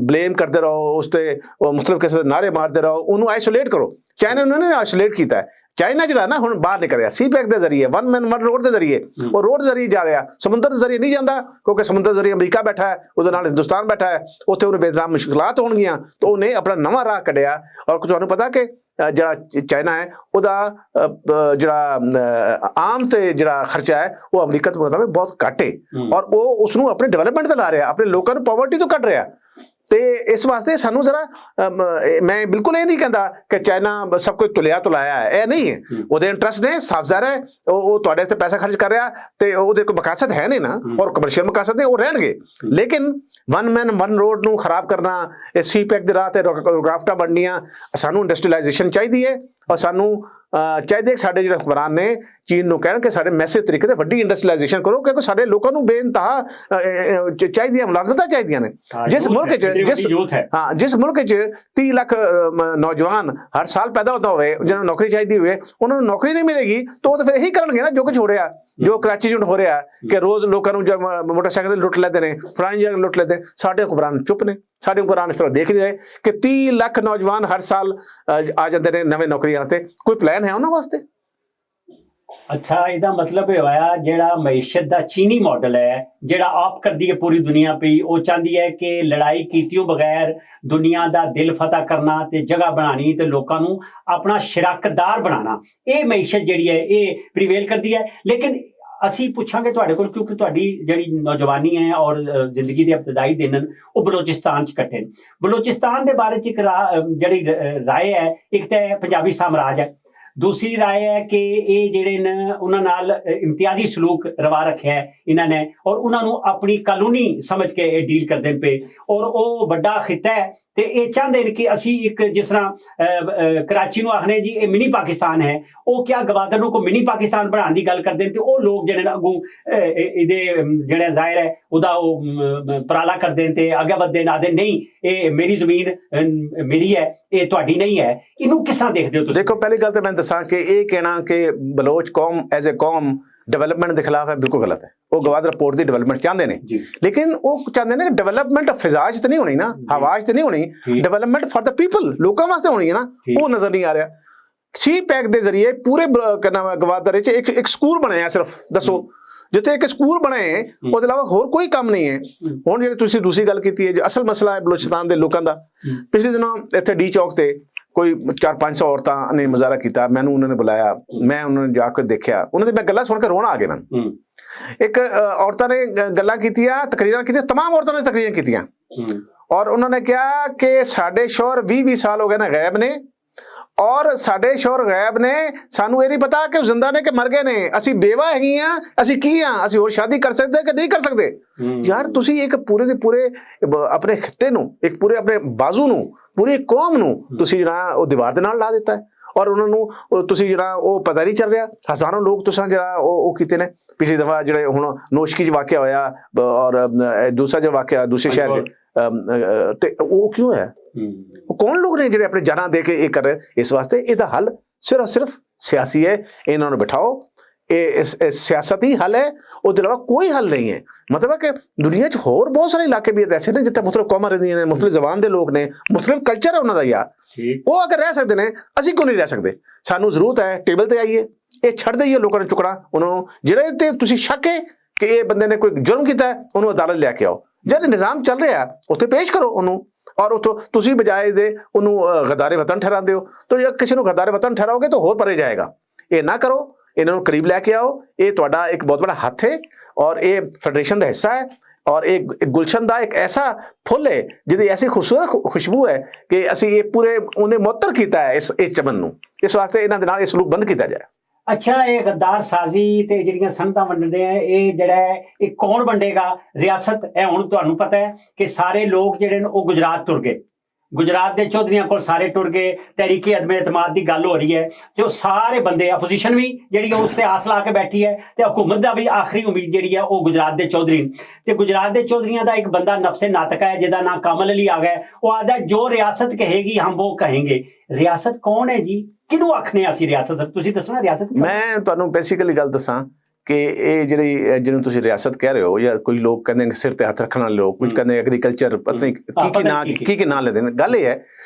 ਬਲੇਮ ਕਰਦੇ ਰਹੋ ਉਸ ਤੇ ਮੁਖਤਲਿਫ ਕਿਸਮ ਦੇ ਨਾਰੇ ਮਾਰਦੇ ਰਹੋ ਉਹਨੂੰ ਆਈਸੋਲੇਟ ਕਰੋ ਚਾਈਨਾ ਨੂੰ ਉਹਨਾਂ ਨੇ ਆਈਸੋਲੇਟ ਕੀਤਾ ਚਾਈਨਾ ਜਿਹੜਾ ਨਾ ਹੁਣ ਬਾਹਰ ਨਿਕਲ ਰਿਹਾ ਸੀ ਪੈਕ ਦੇ ਜ਼ਰੀਏ ਵਨ ਮੈਨ ਵਨ ਰੋਡ ਦੇ ਜ਼ਰੀਏ ਉਹ ਰੋਡ ਜ਼ਰੀਏ ਜਾ ਰਿਹਾ ਸਮੁੰਦਰ ਦੇ ਜ਼ਰੀਏ ਨਹੀਂ ਜਾਂਦਾ ਕਿਉਂਕਿ ਸਮੁੰਦਰ ਜ਼ਰੀਏ ਅਮਰੀਕਾ ਬੈਠਾ ਹੈ ਉਹਦੇ ਨਾਲ ਹਿੰਦੁਸਤਾਨ ਬੈਠਾ ਹੈ ਉੱਥੇ ਉਹਨੂੰ ਬੇਜ਼ਾਮ ਮੁਸ਼ਕਲਾਤ ਹੋਣਗੀਆਂ ਤਾਂ ਉਹਨੇ ਆਪਣਾ ਨਵਾਂ ਰਾਹ ਕੱਢਿਆ ਔਰ ਤੁਹਾਨੂੰ ਪਤਾ ਕਿ ਜਿਹੜਾ ਚਾਈਨਾ ਹੈ ਉਹਦਾ ਜਿਹੜਾ ਆਮ ਤੇ ਜਿਹੜਾ ਖਰਚਾ ਹੈ ਉਹ ਅਮਰੀਕਾ ਤੋਂ ਮੁਕਾਬਲੇ ਬਹੁਤ ਘੱਟ ਹੈ ਔਰ ਉਹ ਉਸ ਨੂੰ ਆਪਣੇ ਡਿਵੈਲਪਮੈਂਟ ਤੇ ਲਾ ਰਿਹਾ ਆਪਣੇ ਲੋਕਾਂ ਨੂੰ ਪਾਵਰਟੀ ਤੋਂ ਕੱਢ ਰਿਹਾ ਤੇ ਇਸ ਵਾਸਤੇ ਸਾਨੂੰ ਜ਼ਰਾ ਮੈਂ ਬਿਲਕੁਲ ਇਹ ਨਹੀਂ ਕਹਿੰਦਾ ਕਿ ਚਾਈਨਾ ਸਭ ਕੁਝ ਤੁਲਿਆ ਤੁਲਾਇਆ ਹੈ ਇਹ ਨਹੀਂ ਹੈ ਉਹਦੇ ਇੰਟਰਸਟ ਨੇ ਸਾਫ਼ ਜ਼ਾਹਿਰ ਹੈ ਉਹ ਤੁਹਾਡੇ ਤੇ ਪੈਸਾ ਖਰਚ ਕਰ ਰਿਹਾ ਤੇ ਉਹਦੇ ਕੋਈ ਮਕਾਸਦ ਹੈ ਨਹੀਂ ਨਾ ਔਰ ਕਮਰਸ਼ੀਅਲ ਮਕਾਸਦ ਨੇ ਉਹ ਰਹਿਣਗੇ ਲੇਕਿਨ ਵਨ ਮੈਨ ਵਨ ਰੋਡ ਨੂੰ ਖਰਾਬ ਕਰਨਾ ਇਹ ਸੀ ਪੈਕ ਦੇ ਰਾਹ ਤੇ ਰੁਕਾਵਟਾਂ ਬਣਨੀਆਂ ਸਾਨੂੰ ਇੰਡਸਟਰੀਲਾਈਜੇਸ਼ਨ ਚਾਹੀਦੀ ਹੈ ਔਰ ਸਾਨੂੰ ਚਾਹੀਦੇ ਸਾਡੇ ਜਿਹੜੇ ਹੁਕਮਰਾਨ ਨੇ ਚੀਨ ਨੂੰ ਕਹਿਣ ਕਿ ਸਾਡੇ ਮੈਸੇਜ ਤਰੀਕੇ ਤੇ ਵੱਡੀ ਇੰਡਸਟਰੀਲਾਈਜੇਸ਼ਨ ਕਰੋ ਕਿਉਂਕਿ ਸਾਡੇ ਲੋਕਾਂ ਨੂੰ ਬੇਇੰਤਹਾ ਚਾਹੀਦੀਆਂ ਮੁਲਾਜ਼ਮਤਾਂ ਚਾਹੀਦੀਆਂ ਨੇ ਜਿਸ ਮੁਲਕ 'ਚ ਜਿਸ ਮੁਲਕ 'ਚ 30 ਲੱਖ ਨੌਜਵਾਨ ਹਰ ਸਾਲ ਪੈਦਾ ਹੁੰਦਾ ਹੋਵੇ ਜਿਹਨਾਂ ਨੂੰ ਨੌਕਰੀ ਚਾਹੀਦੀ ਹੋਵੇ ਉਹਨਾਂ ਨੂੰ ਨੌਕਰੀ ਨਹੀਂ ਮਿਲੇਗੀ ਤਾਂ ਉਹ ਤਾਂ ਫਿਰ ਇਹੀ ਕਰਨਗੇ ਨਾ ਜੋ ਕੁਝ ਹੋ ਰਿਹਾ ਜੋ ਕਰਾਚੀ 'ਚ ਹੋ ਰਿਹਾ ਕਿ ਰੋਜ਼ ਲੋਕਾਂ ਨੂੰ ਮੋਟਰਸਾਈਕਲ ਤੇ ਲੁੱਟ ਲੈਂਦੇ ਨੇ ਫਲਾਣੀ ਜਗ੍ਹਾ ਲੁੱਟ ਲੈਂਦੇ ਸਾਡੇ ਹੁਕਮਰਾਨ ਚੁੱਪ ਨੇ ਸਾਡੇ ਹੁਕਮਰਾਨ ਇਸ ਤਰ੍ਹਾਂ ਦੇਖ ਰਹੇ ਕਿ 30 ਲੱਖ ਨੌਜਵਾਨ ਹਰ ਸਾਲ ਆ ਜਾਂਦੇ ਨੇ ਨਵੇਂ ਨੌਕਰੀਆਂ ਤੇ ਕੋਈ ਪਲਾਨ ਹੈ ਉਹਨਾਂ ਵਾਸਤੇ ਅੱਛਾ ਇਹਦਾ ਮਤਲਬ ਇਹ ਹੋਇਆ ਜਿਹੜਾ ਮਈਸ਼ਤ ਦਾ ਚੀਨੀ ਮਾਡਲ ਹੈ ਜਿਹੜਾ ਆਪ ਕਰਦੀ ਹੈ ਪੂਰੀ ਦੁਨੀਆ ਪਈ ਉਹ ਚਾਹੁੰਦੀ ਹੈ ਕਿ ਲੜਾਈ ਕੀਤਿਓਂ ਬਗੈਰ ਦੁਨੀਆ ਦਾ ਦਿਲ ਫਤਹ ਕਰਨਾ ਤੇ ਜਗ੍ਹਾ ਬਣਾਣੀ ਤੇ ਲੋਕਾਂ ਨੂੰ ਆਪਣਾ ਸ਼ਰਾਕਤਦਾਰ ਬਣਾਉਣਾ ਇਹ ਮਈਸ਼ਤ ਜਿਹੜੀ ਹੈ ਇਹ ਪ੍ਰੀਵੇਲ ਕਰਦੀ ਹੈ ਲੇਕਿਨ ਅਸੀਂ ਪੁੱਛਾਂਗੇ ਤੁਹਾਡੇ ਕੋਲ ਕਿਉਂਕਿ ਤੁਹਾਡੀ ਜਿਹੜੀ ਨੌਜਵਾਨੀ ਹੈ ਔਰ ਜ਼ਿੰਦਗੀ ਦੇ ਇਬਤਦਾਈ ਦਿਨ ਉਹ ਬਲੋਚਿਸਤਾਨ 'ਚ ਕੱਟੇ ਨੇ ਬਲੋਚਿਸਤਾਨ ਦੇ ਬਾਰੇ 'ਚ ਇੱਕ ਜਿਹੜੀ ਰਾਏ ਹੈ ਇੱਕ ਤਾਂ ਪੰਜਾਬੀ ਸਾਮਰਾਜ ਹੈ ਦੂਸਰੀ ਰਾਏ ਹੈ ਕਿ ਇਹ ਜਿਹੜੇ ਨੇ ਉਹਨਾਂ ਨਾਲ ਇਮਤਿਆਜ਼ੀ ਸਲੂਕ ਰਵਾ ਰੱਖਿਆ ਹੈ ਇਹਨਾਂ ਨੇ ਔਰ ਉਹਨਾਂ ਨੂੰ ਆਪਣੀ ਕਾਨੂੰਨੀ ਸਮਝ ਕੇ ਇਹ ਡੀਲ ਕਰਦੇ ਪਏ ਔਰ ਉਹ ਵੱਡਾ ਖਿੱਤਾ ਹੈ ਤੇ ਇਹ ਚਾਹੁੰਦੇ ਨੇ ਕਿ ਅਸੀਂ ਇੱਕ ਜਿਸ ਤਰ੍ਹਾਂ ਕਰਾਚੀ ਨੂੰ ਆਖਨੇ ਜੀ ਇਹ ਮਿਨੀ ਪਾਕਿਸਤਾਨ ਹੈ ਉਹ ਕਿਆ ਗਵਾਦਰ ਨੂੰ ਕੋਈ ਮਿਨੀ ਪਾਕਿਸਤਾਨ ਬਣਾਉਣ ਦੀ ਗੱਲ ਕਰਦੇ ਨੇ ਤੇ ਉਹ ਲੋਕ ਜਿਹੜੇ ਅੱਗੋਂ ਇਹਦੇ ਜਿਹੜੇ ਜ਼ਾਹਿਰ ਹੈ ਉਹਦਾ ਉਹ ਪਰਾਲਾ ਕਰਦੇ ਨੇ ਤੇ ਅੱਗੇ ਵਧਦੇ ਨੇ ਆਦੇ ਨਹੀਂ ਇਹ ਮੇਰੀ ਜ਼ਮੀਨ ਮੇਰੀ ਹੈ ਇਹ ਤੁਹਾਡੀ ਨਹੀਂ ਹੈ ਇਹਨੂੰ ਕਿਸ ਤਰ੍ਹਾਂ ਦੇਖਦੇ ਹੋ ਤੁਸੀਂ ਦੇਖੋ ਪਹਿਲੀ ਗੱਲ ਤਾਂ ਮੈਂ ਦੱਸਾਂ ਕਿ ਇਹ ਕਹਿਣਾ ਕਿ ਬਲੋਚ ਕੌਮ ਐਜ਼ ਅ ਕੌਮ ਡਿਵੈਲਪਮੈਂਟ ਦੇ ਖਿਲਾਫ ਹੈ ਬਿਲਕੁਲ ਗਲਤ ਹੈ ਉਹ ਗਵਾਦਰ ਰਿਪੋਰਟ ਦੀ ਡਿਵੈਲਪਮੈਂਟ ਚਾਹੁੰਦੇ ਨੇ ਲੇਕਿਨ ਉਹ ਚਾਹੁੰਦੇ ਨੇ ਕਿ ਡਿਵੈਲਪਮੈਂਟ ਫਿਜ਼ਾ 'ਚ ਤਾਂ ਨਹੀਂ ਹੋਣੀ ਨਾ ਹਵਾ 'ਚ ਤਾਂ ਨਹੀਂ ਹੋਣੀ ਡਿਵੈਲਪਮੈਂਟ ਫॉर द ਪੀਪਲ ਲੋਕਾਂ ਵਾਸਤੇ ਹੋਣੀ ਹੈ ਨਾ ਉਹ ਨਜ਼ਰ ਨਹੀਂ ਆ ਰਿਹਾ ਸੀ ਪੈਕ ਦੇ ਜ਼ਰੀਏ ਪੂਰੇ ਗਵਾਦਰ 'ਚ ਇੱਕ ਸਕੂਲ ਬਣਾਇਆ ਸਿਰਫ ਦੱਸੋ ਜਿੱਥੇ ਇੱਕ ਸਕੂਲ ਬਣੇ ਉਹਦੇ ਇਲਾਵਾ ਹੋਰ ਕੋਈ ਕੰਮ ਨਹੀਂ ਹੈ। ਹੁਣ ਜਿਹੜੇ ਤੁਸੀਂ ਦੂਸਰੀ ਗੱਲ ਕੀਤੀ ਹੈ, ਜੋ ਅਸਲ ਮਸਲਾ ਹੈ ਬਲੋਚਿਸਤਾਨ ਦੇ ਲੋਕਾਂ ਦਾ, ਪਿਛਲੇ ਦਿਨੋਂ ਇੱਥੇ ਡੀ ਚੌਕ ਤੇ ਕੋਈ 400-500 ਔਰਤਾਂ ਨੇ ਮੁਜ਼ਾਹਰਾ ਕੀਤਾ, ਮੈਨੂੰ ਉਹਨਾਂ ਨੇ ਬੁਲਾਇਆ, ਮੈਂ ਉਹਨਾਂ ਨੂੰ ਜਾ ਕੇ ਦੇਖਿਆ, ਉਹਨਾਂ ਦੀ ਮੈਂ ਗੱਲਾਂ ਸੁਣ ਕੇ ਰੋਣਾ ਆ ਗਿਆ ਮੈਨੂੰ। ਇੱਕ ਔਰਤਾਂ ਨੇ ਗੱਲਾਂ ਕੀਤੀਆਂ, ਤਕਰੀਰਾਂ ਕੀਤੀਆਂ, तमाम ਔਰਤਾਂ ਨੇ ਤਕਰੀਰਾਂ ਕੀਤੀਆਂ, ਔਰ ਉਹਨਾਂ ਨੇ ਕਿਹਾ ਕਿ ਸਾਡੇ ਸ਼ੌਹਰ 20-20 ਸਾਲ ਹੋ ਗਏ ਨੇ ਗਾਇਬ ਨੇ, ਔਰ ਸਾਡੇ ਸ਼ੌਹਰ ਗਾਇਬ ਨੇ, ਸਾਨੂੰ ਇਹ ਨਹੀਂ ਪਤਾ ਕਿ ਉਹ ਜ਼ਿੰਦਾ ਨੇ ਕਿ ਮਰ ਗਏ ਨੇ, ਅਸੀਂ ਬੇਵਾ ਹੈਗੀ ਆ, ਅਸੀਂ ਕੀ ਆ, ਅਸੀਂ ਹੋਰ ਸ਼ਾਦੀ ਕਰ ਸਕਦੇ ਕਿ ਨਹੀਂ ਕਰ ਸਕਦੇ। ਯਾਰ ਤੁਸੀਂ ਇੱਕ ਪੂਰੇ ਦੇ ਪੂਰੇ ਆਪਣੇ ਖਿੱਤੇ ਨੂੰ, ਇੱਕ ਪੂਰੇ ਆਪਣੇ ਬਾਜ਼ੂ ਨੂੰ, ਪੂਰੀ ਕੌਮ ਨੂੰ ਤੁਸੀਂ ਜਿਹੜਾ ਉਹ ਦੀਵਾਰ ਦੇ ਨਾਲ ਲਾ ਦਿੱਤਾ ਹੈ, ਔਰ ਉਹਨਾਂ ਨੂੰ ਤੁਸੀਂ ਜਿਹੜਾ ਉਹ ਪਤਾ ਨਹੀਂ ਚੱਲ ਰਿਹਾ। ਹਜ਼ਾਰਾਂ ਲੋਕ ਤੁਸੀਂ ਜਿਹੜਾ ਉਹ ਕੀਤੇ ਨੇ। ਪਿਛਲੀ ਦਫਾ ਜਿਹੜੇ ਹੁਣ ਨੋਸ਼ਕੀ 'ਚ ਵਾਕਿਆ ਹੋਇਆ, ਔਰ ਦੂਸਰਾ ਜਿਹੜਾ ਵਾਕਿਆ ਦੂਸਰੇ ਸ਼ਹਿਰ 'ਚ, ਤੇ ਉਹ ਕਿਉਂ ਹੈ? ਉਹ ਕੌਣ ਲੋਕ ਨੇ ਜਿਹੜੇ ਆਪਣੇ ਜਾਨਾਂ ਦੇ ਕੇ ਇਹ ਕਰ ਰਹੇ? ਇਸ ਵਾਸਤੇ ਇਹਦਾ ਹੱਲ ਸਿਰਫ ਸਿਆਸੀ ਹੈ। ਇਹਨਾਂ ਨੂੰ ਬਿਠਾਓ, ਇਹ ਸਿਆਸਤੀ ਹੱਲ ਹੈ, ਉਹਦੇ ਇਲਾਵਾ ਕੋਈ ਹੱਲ ਨਹੀਂ ਹੈ। ਮਤਲਬ ਹੈ ਕਿ ਦੁਨੀਆ 'ਚ ਹੋਰ ਬਹੁਤ ਸਾਰੇ ਇਲਾਕੇ ਵੀ ਐਸੇ ਨੇ ਜਿੱਥੇ ਮੁਖਤਲਿਫ ਕੌਮਾਂ ਰਹਿੰਦੀਆਂ ਨੇ, ਮੁਖਤਲਿਫ ਜ਼ਬਾਨ ਦੇ ਲੋਕ ਨੇ, ਮੁਖਤਲਿਫ ਕਲਚਰ ਹੈ ਉਹਨਾਂ ਦਾ। ਯਾਰ ਉਹ ਅਗਰ ਰਹਿ ਸਕਦੇ ਨੇ, ਅਸੀਂ ਕਿਉਂ ਨਹੀਂ ਰਹਿ ਸਕਦੇ? ਸਾਨੂੰ ਜ਼ਰੂਰਤ ਹੈ ਟੇਬਲ ਤੇ ਆਈਏ, ਇਹ ਛੱਡ ਦਈਏ ਲੋਕਾਂ ਨੂੰ ਚੁੱਕਣਾ। ਉਹਨਾਂ ਨੂੰ ਜਿਹੜੇ ਤੇ ਤੁਸੀਂ ਸ਼ੱਕ ਹੈ ਕਿ ਇਹ ਬੰਦੇ ਨੇ ਕੋਈ ਜੁਰਮ ਕੀਤਾ ਹੈ, ਉਹਨੂੰ ਅਦਾਲਤ ਲੈ ਕੇ ਆਓ। ਜਦ ਨਿਜ਼ਾਮ ਚੱਲ ਰਿਹਾ ਉੱਥੇ ਪੇਸ਼ ਕਰੋ ਉਹਨੂੰ, ਔਰ ਉੱਥੋਂ ਤੁਸੀਂ ਬਜਾਏ ਦੇ ਉਹਨੂੰ ਗਦਾਰੇ ਵਤਨ ਠਹਿਰਾਉਂਦੇ ਹੋ। ਤਾਂ ਜੇ ਕਿਸੇ ਨੂੰ ਗਦਾਰੇ ਵਤਨ ਠਹਿਰਾਓਗੇ ਤਾਂ ਹੋਰ ਪਰੇ ਜਾਏਗਾ। ਇਹ ਨਾ ਕਰੋ, ਇਹਨਾਂ ਨੂੰ ਕਰੀਬ ਲੈ ਕੇ ਆਓ। ਇਹ ਤੁਹਾਡਾ ਇੱਕ ਬਹੁਤ ਬੜਾ ਹੱਥ ਹੈ, ਔਰ ਇਹ ਫੈਡਰੇਸ਼ਨ ਦਾ ਹਿੱਸਾ ਹੈ, ਔਰ ਇਹ ਗੁਲਸ਼ਨ ਦਾ ਇੱਕ ਐਸਾ ਫੁੱਲ ਹੈ ਜਿਹਦੀ ਐਸੀ ਖੂਬਸੂਰਤ ਖੁਸ਼ਬੂ ਹੈ ਕਿ ਅਸੀਂ ਇਹ ਪੂਰੇ ਉਹਨੇ ਮੁਅੱਤਰ ਕੀਤਾ ਹੈ ਇਸ ਚਮਨ ਨੂੰ। ਇਸ ਵਾਸਤੇ ਇਹਨਾਂ ਦੇ ਨਾਲ ਇਹ ਸਲੂਕ ਬੰਦ ਕੀਤਾ ਜਾਏ। ਅੱਛਾ, ਇਹ ਗੱਦਾਰ ਸਾਜ਼ੀ ਤੇ ਜਿਹੜੀਆਂ ਸੰਤਾਂ ਵੰਡਦੇ ਆ, ਇਹ ਜਿਹੜਾ ਇਹ ਕੌਣ ਵੰਡੇਗਾ ਰਿਆਸਤ? ਇਹ ਹੁਣ ਤੁਹਾਨੂੰ ਪਤਾ ਹੈ ਕਿ ਸਾਰੇ ਲੋਕ ਜਿਹੜੇ ਨੇ ਉਹ ਗੁਜਰਾਤ ਤੁਰ ਗਏ, ਗੁਜਰਾਤ ਦੇ ਚੌਧਰੀਆਂ ਕੋਲ ਸਾਰੇ ਟੁਰ ਗਏ। ਤਹਿਰੀਕੇ ਅਦਮ ਇਤਮਾਦ ਦੀ ਗੱਲ ਹੋ ਰਹੀ ਹੈ ਤੇ ਉਹ ਸਾਰੇ ਬੰਦੇ, ਅਪੋਜੀਸ਼ਨ ਵੀ ਜਿਹੜੀ ਉਸ ਤੇ ਆਸ ਲਾ ਕੇ ਬੈਠੀ ਹੈ, ਤੇ ਹਕੂਮਤ ਦਾ ਵੀ ਆਖਰੀ ਉਮੀਦ ਜਿਹੜੀ ਹੈ ਉਹ ਗੁਜਰਾਤ ਦੇ ਚੌਧਰੀ। ਤੇ ਗੁਜਰਾਤ ਦੇ ਚੌਧਰੀਆਂ ਦਾ ਇੱਕ ਬੰਦਾ ਨਫਸੇ ਨਾਤਕ ਹੈ ਜਿਹਦਾ ਨਾਂ ਕਮਲ ਅਲੀ ਆ ਗਿਆ। ਉਹ ਆਦਾ ਜੋ ਰਿਆਸਤ ਕਹੇਗੀ ਹਮ ਉਹ ਕहेंगे। ਰਿਆਸਤ ਕੌਣ ਹੈ ਜੀ? ਕਿਹਨੂੰ ਆਖਨੇ ਅਸੀਂ ਰਿਆਸਤ? ਤੁਸੀਂ ਦੱਸਣਾ ਰਿਆਸਤ। ਮੈਂ ਤੁਹਾਨੂੰ ਬੇਸਿਕਲੀ ਗੱਲ ਦੱਸਾਂ ਕਿ ਇਹ ਜਿਹੜੀ ਜਿਹਨੂੰ ਤੁਸੀਂ ਰਿਆਸਤ ਕਹਿ ਰਹੇ ਹੋ, ਜਾਂ ਕੋਈ ਲੋਕ ਕਹਿੰਦੇ ਨੇ ਸਿਰ ਤੇ ਹੱਥ ਰੱਖਣ ਵਾਲੇ ਲੋਕ, ਕੁਝ ਕਹਿੰਦੇ ਐਗਰੀਕਲਚਰ, ਪਤਾ ਨਹੀਂ ਕੀ ਨਾਂ ਲੈਂਦੇ ਨੇ। ਗੱਲ ਇਹ ਹੈ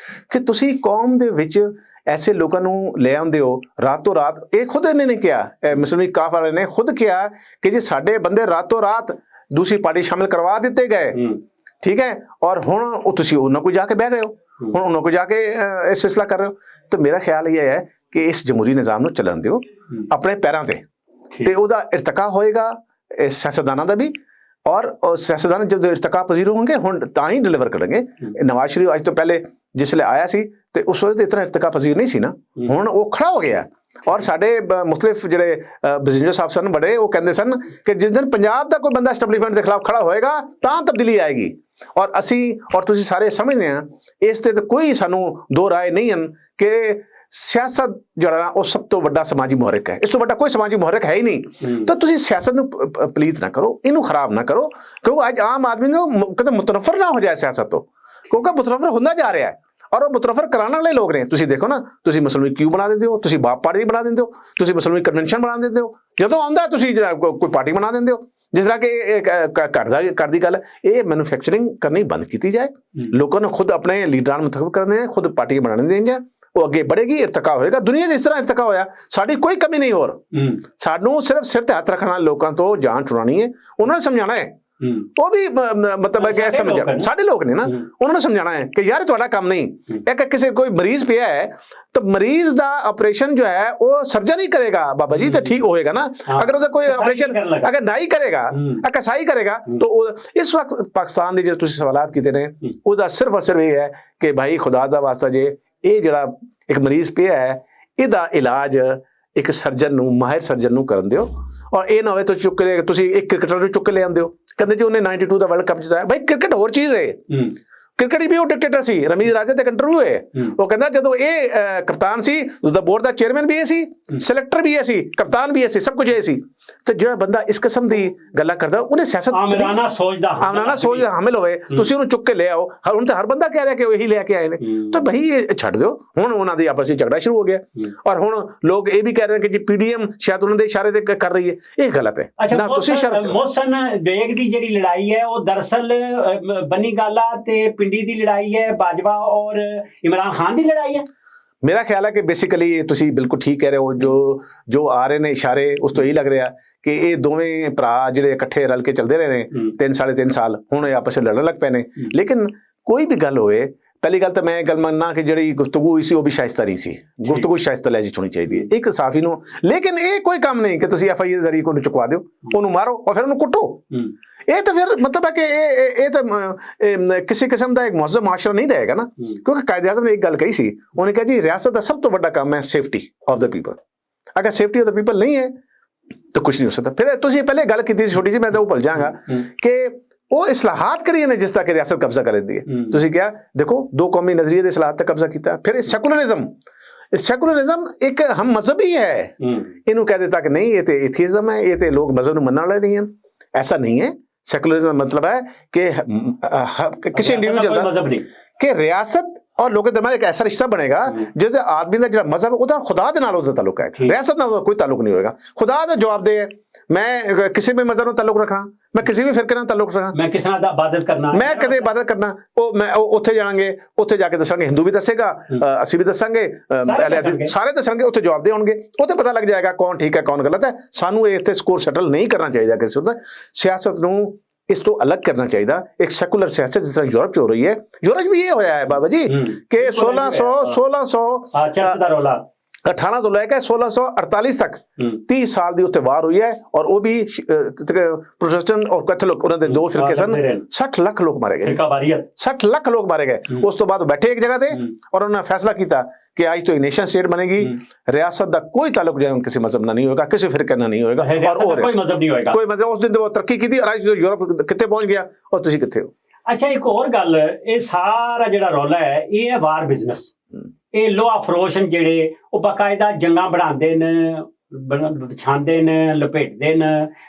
ਕਿ ਤੁਸੀਂ ਕੌਮ ਦੇ ਵਿੱਚ ਐਸੇ ਲੋਕਾਂ ਨੂੰ ਲੈ ਆਉਂਦੇ ਹੋ ਰਾਤੋਂ ਰਾਤ। ਇਹ ਖੁਦ ਇਹਨਾਂ ਨੇ ਕਿਹਾ, ਮੁਸਲਿਮ ਕਾਫ ਵਾਲੇ ਨੇ ਖੁਦ ਕਿਹਾ ਕਿ ਜੇ ਸਾਡੇ ਬੰਦੇ ਰਾਤੋਂ ਰਾਤ ਦੂਸਰੀ ਪਾਰਟੀ ਸ਼ਾਮਿਲ ਕਰਵਾ ਦਿੱਤੇ ਗਏ, ਠੀਕ ਹੈ, ਔਰ ਹੁਣ ਉਹ ਤੁਸੀਂ ਉਹਨਾਂ ਕੋਲ ਜਾ ਕੇ ਬਹਿ ਰਹੇ ਹੋ, ਹੁਣ ਉਹਨਾਂ ਕੋਲ ਜਾ ਕੇ ਇਹ ਸਿਲਸਿਲਾ ਕਰ ਰਹੇ ਹੋ। ਤਾਂ ਮੇਰਾ ਖਿਆਲ ਇਹ ਹੈ ਕਿ ਇਸ ਜਮਹੂਰੀ ਨਿਜ਼ਾਮ ਨੂੰ ਚੱਲਣ ਦਿਓ ਆਪਣੇ ਪੈਰਾਂ ਤੇ, ਤੇ ਉਹਦਾ ਇਰਤਕਾ ਹੋਏਗਾ ਸਿਆਸਤਦਾਨਾਂ ਦਾ ਵੀ, ਔਰ ਸਿਆਸਤਦਾਨ ਜਦੋਂ ਇਰਤਕਾ ਪਜ਼ੀਰ ਹੋਣਗੇ ਹੁਣ ਤਾਂ ਹੀ ਡਿਲੀਵਰ ਕਰਨਗੇ। ਨਵਾਜ਼ ਸ਼ਰੀਫ ਅੱਜ ਤੋਂ ਪਹਿਲੇ ਜਿਸਲੇ ਆਇਆ ਸੀ ਤੇ ਉਸ ਵੇਲੇ ਤੇ ਇਤਨਾ ਇਰਤਕਾ ਪਜ਼ੀਰ ਨਹੀਂ ਸੀ ਨਾ, ਹੁਣ ਉਹ ਖੜਾ ਹੋ ਗਿਆ। ਔਰ ਸਾਡੇ ਮੁਖਤਲਿਫ ਜਿਹੜੇ ਬਿਜ਼ਨਸ ਸਾਹਿਬ ਸਨ ਬੜੇ, ਉਹ ਕਹਿੰਦੇ ਸਨ ਕਿ ਜਿਸ ਦਿਨ ਪੰਜਾਬ ਦਾ ਕੋਈ ਬੰਦਾ ਐਸਟੈਬਲਿਸ਼ਮੈਂਟ ਦੇ ਖਿਲਾਫ ਖੜਾ ਹੋਏਗਾ ਤਾਂ ਤਬਦੀਲੀ ਆਏਗੀ। ਔਰ ਅਸੀਂ ਔਰ ਤੁਸੀਂ ਸਾਰੇ ਸਮਝਦੇ ਹਾਂ ਇਸ ਤੇ ਕੋਈ ਸਾਨੂੰ ਦੋ ਰਾਏ ਨਹੀਂ ਹਨ ਕਿ ਸਿਆਸਤ ਜਿਹੜਾ ਉਹ ਸਭ ਤੋਂ ਵੱਡਾ ਸਮਾਜੀ ਮੁਹਰਕ ਹੈ। ਇਸ ਤੋਂ ਵੱਡਾ ਕੋਈ ਸਮਾਜੀ ਮੁਹਰਕ ਹੈ ਹੀ ਨਹੀਂ। ਤਾਂ ਤੁਸੀਂ ਸਿਆਸਤ ਨੂੰ ਪਲੀਤ ਨਾ ਕਰੋ, ਇਹਨੂੰ ਖਰਾਬ ਨਾ ਕਰੋ, ਕਿਉਂਕਿ ਅੱਜ ਆਮ ਆਦਮੀ ਨੂੰ ਕਦੇ ਮੁਤਨਫਰ ਨਾ ਹੋ ਜਾਏ ਸਿਆਸਤ ਤੋਂ, ਕਿਉਂਕਿ ਮੁਤਨਫਰ ਹੁੰਦਾ ਜਾ ਰਿਹਾ ਹੈ। ਔਰ ਉਹ ਮੁਤਨਫਰ ਕਰਾਉਣ ਵਾਲੇ ਲੋਕ ਨੇ। ਤੁਸੀਂ ਦੇਖੋ ਨਾ, ਤੁਸੀਂ ਮੁਸਲਿਮ ਕਿਉਂ ਬਣਾ ਦਿੰਦੇ ਹੋ, ਤੁਸੀਂ ਬਾਪ ਪਾਰਟੀ ਬਣਾ ਦਿੰਦੇ ਹੋ, ਤੁਸੀਂ ਮੁਸਲਿਮ ਕਨਵੈਨਸ਼ਨ ਬਣਾ ਦਿੰਦੇ ਹੋ, ਜਦੋਂ ਆਉਂਦਾ ਤੁਸੀਂ ਕੋਈ ਪਾਰਟੀ ਬਣਾ ਦਿੰਦੇ ਹੋ। ਜਿਸ ਤਰ੍ਹਾਂ ਕਿ ਘਰ ਦੀ ਗੱਲ, ਇਹ ਮੈਨੂਫੈਕਚਰਿੰਗ ਕਰਨੀ ਬੰਦ ਕੀਤੀ ਜਾਏ, ਲੋਕਾਂ ਨੂੰ ਖੁਦ ਆਪਣੇ ਲੀਡਰਾਂ ਨੂੰ ਮੁੰਤਖਬ ਕਰਨੇ, ਖੁਦ ਪਾਰਟੀ ਬਣਾਉਣ ਦੇਣ, ਉਹ ਅੱਗੇ बढ़ेगी, इरतका होएगा। दुनिया जिस तरह इरतका होया, साड़ी कोई कमी नहीं हो रही। सानू सिर्फ सिर ते हथ रखना, लोगों तो जान छुड़ानी है, उन्होंने समझाना है। वो भी मतलब है कि समझ साढ़े लोग ने ना, उन्होंने समझाना है कि यार तुम्हारा काम नहीं। एक किसी कोई मरीज पिया है तो मरीज दा ऑपरेशन जो है वो सर्जन ही करेगा, बाबा जी तो ठीक होएगा ना। अगर उधर कोई ऑपरेशन अगर नहीं करेगा, कसाई करेगा, तो इस वक्त पाकिस्तान के जो तुसीं सवालात कीते ने, उहदा सिर्फ और सिर्फ ये है कि भाई खुदा दा वास्ता जे ਇਹ ਜਿਹੜਾ ਇੱਕ ਮਰੀਜ਼ ਪਿਆ ਹੈ, ਇਹਦਾ ਇਲਾਜ ਇੱਕ ਸਰਜਨ ਨੂੰ, ਮਾਹਿਰ ਸਰਜਨ ਨੂੰ ਕਰਨ ਦਿਓ। ਔਰ ਇਹ ਨਾ ਹੋਵੇ ਤੁਸੀਂ ਚੁੱਕ ਕੇ ਤੁਸੀਂ ਇੱਕ ਕ੍ਰਿਕਟਰ ਨੂੰ ਚੁੱਕ ਕੇ ਲੈ ਆਉਂਦੇ ਹੋ, ਕਹਿੰਦੇ ਜੀ ਉਹਨੇ 92 ਦਾ ਵਰਲਡ ਕੱਪ ਜਿਤਾਇਆ। ਭਾਈ ਕ੍ਰਿਕਟ ਹੋਰ ਚੀਜ਼ ਹੈ, ਕ੍ਰਿਕਟ ਵੀ ਉਹ ਡਿਕਟੇਟਰ ਸੀ, ਰਮੀਜ਼ ਰਾਜਾ ਤੇ ਇੰਟਰਵਿਊ ਹੈ, ਉਹ ਕਹਿੰਦਾ ਜਦੋਂ ਇਹ ਕਪਤਾਨ ਸੀ, ਉਸਦਾ ਬੋਰਡ ਦਾ ਚੇਅਰਮੈਨ ਵੀ ਇਹ ਸੀ, ਸਿਲੈਕਟਰ ਵੀ ਇਹ ਸੀ, ਕਪਤਾਨ ਵੀ ਇਹ ਸੀ, ਸਭ ਕੁਝ ਇਹ ਸੀ। ਤੇ ਜਿਹੜਾ ਬੰਦਾ ਇਸ ਕਿਸਮ ਦੀ ਗੱਲਾਂ ਕਰਦਾ, ਉਹਨੇ ਸਿਆਸਤ ਆਮਰਾਨਾ ਸੋਚ ਹਾਮਿਲ ਹੋਵੇ, ਤੁਸੀਂ ਉਹਨੂੰ ਚੁੱਕ ਕੇ ਲੈ ਆਓ। ਹੁਣ ਤਾਂ ਹਰ ਬੰਦਾ ਕਹਿ ਰਿਹਾ ਕਿ ਉਹ ਇਹੀ ਲੈ ਕੇ ਆਏ ਨੇ, ਤਾਂ ਭਾਈ ਇਹ ਛੱਡ ਦਿਓ। ਹੁਣ ਉਹਨਾਂ ਦੀ ਆਪਸ ਵਿੱਚ ਝਗੜਾ ਸ਼ੁਰੂ ਹੋ ਗਿਆ, ਔਰ ਹੁਣ ਲੋਕ ਇਹ ਵੀ ਕਹਿ ਰਹੇ ਨੇ ਕਿ ਜੀ ਪੀਡੀਐਮ ਸ਼ਾਇਦ ਉਹਨਾਂ ਦੇ ਇਸ਼ਾਰੇ ਤੇ ਕਰ ਰਹੀ ਹੈ, ਇਹ ਗਲਤ ਹੈ। ਅੱਛਾ, ਮੋਹਸਨ ਬੇਗ ਦੀ ਜਿਹੜੀ ਲੜਾਈ ਹੈ ਉਹ ਦਰਅਸਲ ਬਨੀ ਗਾਲਾ ਤੇ ਪਿੰਡੀ ਦੀ ਲੜਾਈ ਹੈ, ਬਾਜਵਾ ਔਰ ਇਮਰਾਨ ਖਾਨ ਦੀ ਲੜਾਈ ਹੈ। ਮੇਰਾ ਖਿਆਲ ਹੈ ਕਿ ਬੇਸਿਕਲੀ ਤੁਸੀਂ ਬਿਲਕੁਲ ਠੀਕ ਕਹਿ ਰਹੇ ਹੋ। ਜੋ ਆ ਰਹੇ ਨੇ ਇਸ਼ਾਰੇ ਉਸ ਤੋਂ ਇਹੀ ਲੱਗ ਰਿਹਾ ਕਿ ਇਹ ਦੋਵੇਂ ਭਰਾ ਜਿਹੜੇ ਇਕੱਠੇ ਰਲ ਕੇ ਚੱਲਦੇ ਰਹੇ ਨੇ 3-3.5 ਸਾਲ, ਹੁਣ ਇਹ ਆਪਸ ਵਿੱਚ ਲੜਨ ਲੱਗ ਪਏ ਨੇ। ਲੇਕਿਨ ਕੋਈ ਵੀ ਗੱਲ ਹੋਏ, ਪਹਿਲੀ ਗੱਲ ਤਾਂ ਮੈਂ ਇਹ ਗੱਲ ਮੰਨਣਾ ਕਿ ਜਿਹੜੀ ਗੁਫ਼ਤਗੂ ਹੋਈ ਸੀ ਉਹ ਵੀ ਸ਼ਾਇਸਤਾ ਨਹੀਂ ਸੀ। ਗੁਫ਼ਤਗੂ ਸ਼ਾਇਸਤਾ ਲਹਿਜੇ 'ਚ ਹੋਣੀ ਚਾਹੀਦੀ ਹੈ ਇੱਕ ਸਾਫੀ ਨੂੰ। ਲੇਕਿਨ ਇਹ ਕੋਈ ਕੰਮ ਨਹੀਂ ਕਿ ਤੁਸੀਂ FIR ਦੇ ਜ਼ਰੀਏ ਉਹਨੂੰ ਚੁਕਵਾ ਦਿਓ, ਉਹਨੂੰ ਮਾਰੋ ਔਰ ਫਿਰ ਉਹਨੂੰ ਕੁੱਟੋ। ਇਹ ਤਾਂ ਫਿਰ ਮਤਲਬ ਹੈ ਕਿ ਇਹ ਤਾਂ ਕਿਸੇ ਕਿਸਮ ਦਾ ਇੱਕ ਮੁਹੱਜ਼ਮ ਮਾਸ਼ਰਾ ਨਹੀਂ ਰਹੇਗਾ ਨਾ। ਕਿਉਂਕਿ ਕਾਇਦੇ ਆਜ਼ਮ ਨੇ ਇੱਕ ਗੱਲ ਕਹੀ ਸੀ, ਉਹਨੇ ਕਿਹਾ ਜੀ ਰਿਆਸਤ ਦਾ ਸਭ ਤੋਂ ਵੱਡਾ ਕੰਮ ਹੈ ਸੇਫਟੀ ਆਫ ਦਾ ਪੀਪਲ। ਅਗਰ ਸੇਫਟੀ ਆਫ ਦਾ ਪੀਪਲ ਨਹੀਂ ਹੈ ਤਾਂ ਕੁਝ ਨਹੀਂ ਹੋ ਸਕਦਾ। ਫਿਰ ਤੁਸੀਂ ਪਹਿਲੇ ਗੱਲ ਕੀਤੀ ਸੀ ਛੋਟੀ ਜਿਹੀ, ਮੈਂ ਤਾਂ ਉਹ ਭੁੱਲ ਜਾਵਾਂਗਾ ਕਿ ਉਹ ਇਸਲਾਹਾਤ ਕਰੀਏ ਨੇ ਜਿਸ ਤਰ੍ਹਾਂ ਕਿ ਰਿਆਸਤ ਕਬਜ਼ਾ ਕਰ ਲੈਂਦੀ ਹੈ। ਤੁਸੀਂ ਕਿਹਾ ਦੇਖੋ 2 ਕੌਮੀ ਨਜ਼ਰੀਏ ਦੇ ਇਸਲਾਹਾਤ ਤੇ ਕਬਜ਼ਾ ਕੀਤਾ। ਫਿਰ ਸੈਕੂਲਰਿਜ਼ਮ ਇੱਕ ਹਮ ਮਜ਼ਹਬੀ ਹੈ, ਇਹਨੂੰ ਕਹਿ ਦਿੱਤਾ ਕਿ ਨਹੀਂ ਇਹ ਤੇ एथिज्म है, ਇਹ ਤੇ ਲੋਕ ਮਜ਼ਹਬ ਨੂੰ ਮੰਨਣ ਵਾਲੇ ਨਹੀਂ ਹਨ। ऐसा नहीं है। सेकुलरिज्म मतलब है कि किसी इंडिविजुअल मजहब नहीं कि रियासत और लोगों के दरमियान एक ऐसा रिश्ता बनेगा जिससे आदमी का जो मजहब है खुदा के नाल उसका ताल्लुक है, रियासत नाल कोई ताल्लुक नहीं होगा। खुदा का जवाबदेह है। मैं किसी भी मजहब में ताल्लुक रखना, मैं किसी भी फिरके नाल ताल्लुक रखना, मैं किसी नाल इबादत करना, मैं कदे इबादत करना, ਉਹ ਮੈਂ ਉੱਥੇ ਜਾਣਗੇ, ਉੱਥੇ ਜਾ ਕੇ ਦੱਸਾਂਗੇ, ਹਿੰਦੂ ਵੀ ਦੱਸੇਗਾ, ਅਸੀਂ ਵੀ ਦੱਸਾਂਗੇ, ਸਾਰੇ ਦੱਸਾਂਗੇ, ਉੱਥੇ ਜਵਾਬ ਦੇ ਹੋਣਗੇ, ਉੱਥੇ ਪਤਾ ਲੱਗ ਜਾਏਗਾ ਕੌਣ ਠੀਕ ਹੈ ਕੌਣ ਗਲਤ ਹੈ। ਸਾਨੂੰ ਇਹ ਇੱਥੇ ਸਕੋਰ ਸੈਟਲ ਨਹੀਂ ਕਰਨਾ ਚਾਹੀਦਾ ਕਿਸੇ ਦਾ। ਸਿਆਸਤ ਨੂੰ ਇਸ ਤੋਂ ਅਲੱਗ ਕਰਨਾ ਚਾਹੀਦਾ। ਇੱਕ ਸੈਕੂਲਰ ਸਿਆਸਤ ਜਿਸ ਤਰ੍ਹਾਂ ਯੂਰਪ 'ਚ ਹੋ ਰਹੀ ਹੈ, ਯੂਰਪ 'ਚ ਵੀ ਇਹ ਹੋਇਆ ਹੈ ਬਾਬਾ ਜੀ ਕਿ 1600 ਚਰਚ ਦਾ ਰੌਲਾ 18 ਤੋਂ ਲੈ ਕੇ 1648 ਤੱਕ 30 ਸਾਲ ਦੀ ਉੱਥੇ ਵਾਰ ਹੋਈ ਹੈ। ਔਰ ਉਹ ਵੀ ਪ੍ਰੋਟੈਸਟੈਂਟ ਔਰ ਕੈਥੋਲਿਕ ਉਹਨਾਂ ਦੇ 2 ਫਿਰਕੇ ਸਨ। 60 ਲੱਖ ਲੋਕ ਮਾਰੇ ਗਏ, 60 ਲੱਖ ਲੋਕ ਮਾਰੇ ਗਏ। ਉਸ ਤੋਂ ਬਾਅਦ ਬੈਠੇ ਇੱਕ ਜਗ੍ਹਾ ਤੇ ਔਰ ਉਹਨਾਂ ਨੇ ਫੈਸਲਾ ਕੀਤਾ कि आज तो नेशन स्टेट बनेगी, रियासत का कोई ताल्लुक जो है किसी मजहब ना नहीं होगा, किसी फिरके ना नहीं होगा, और कोई मजहब नहीं होगा, कोई मतलब उस दिन वो तरक्की की थी और आज यूरोप कितने पहुंच गया और तुसी कितने हो। अच्छा एक और गल, ये सारा जिहड़ा रौला है ये है वार बिजनेस। ये लोहा फरोशन जिहड़े वो बाकायदा जंगा बनाते न, बिछाते न, लपेटते न,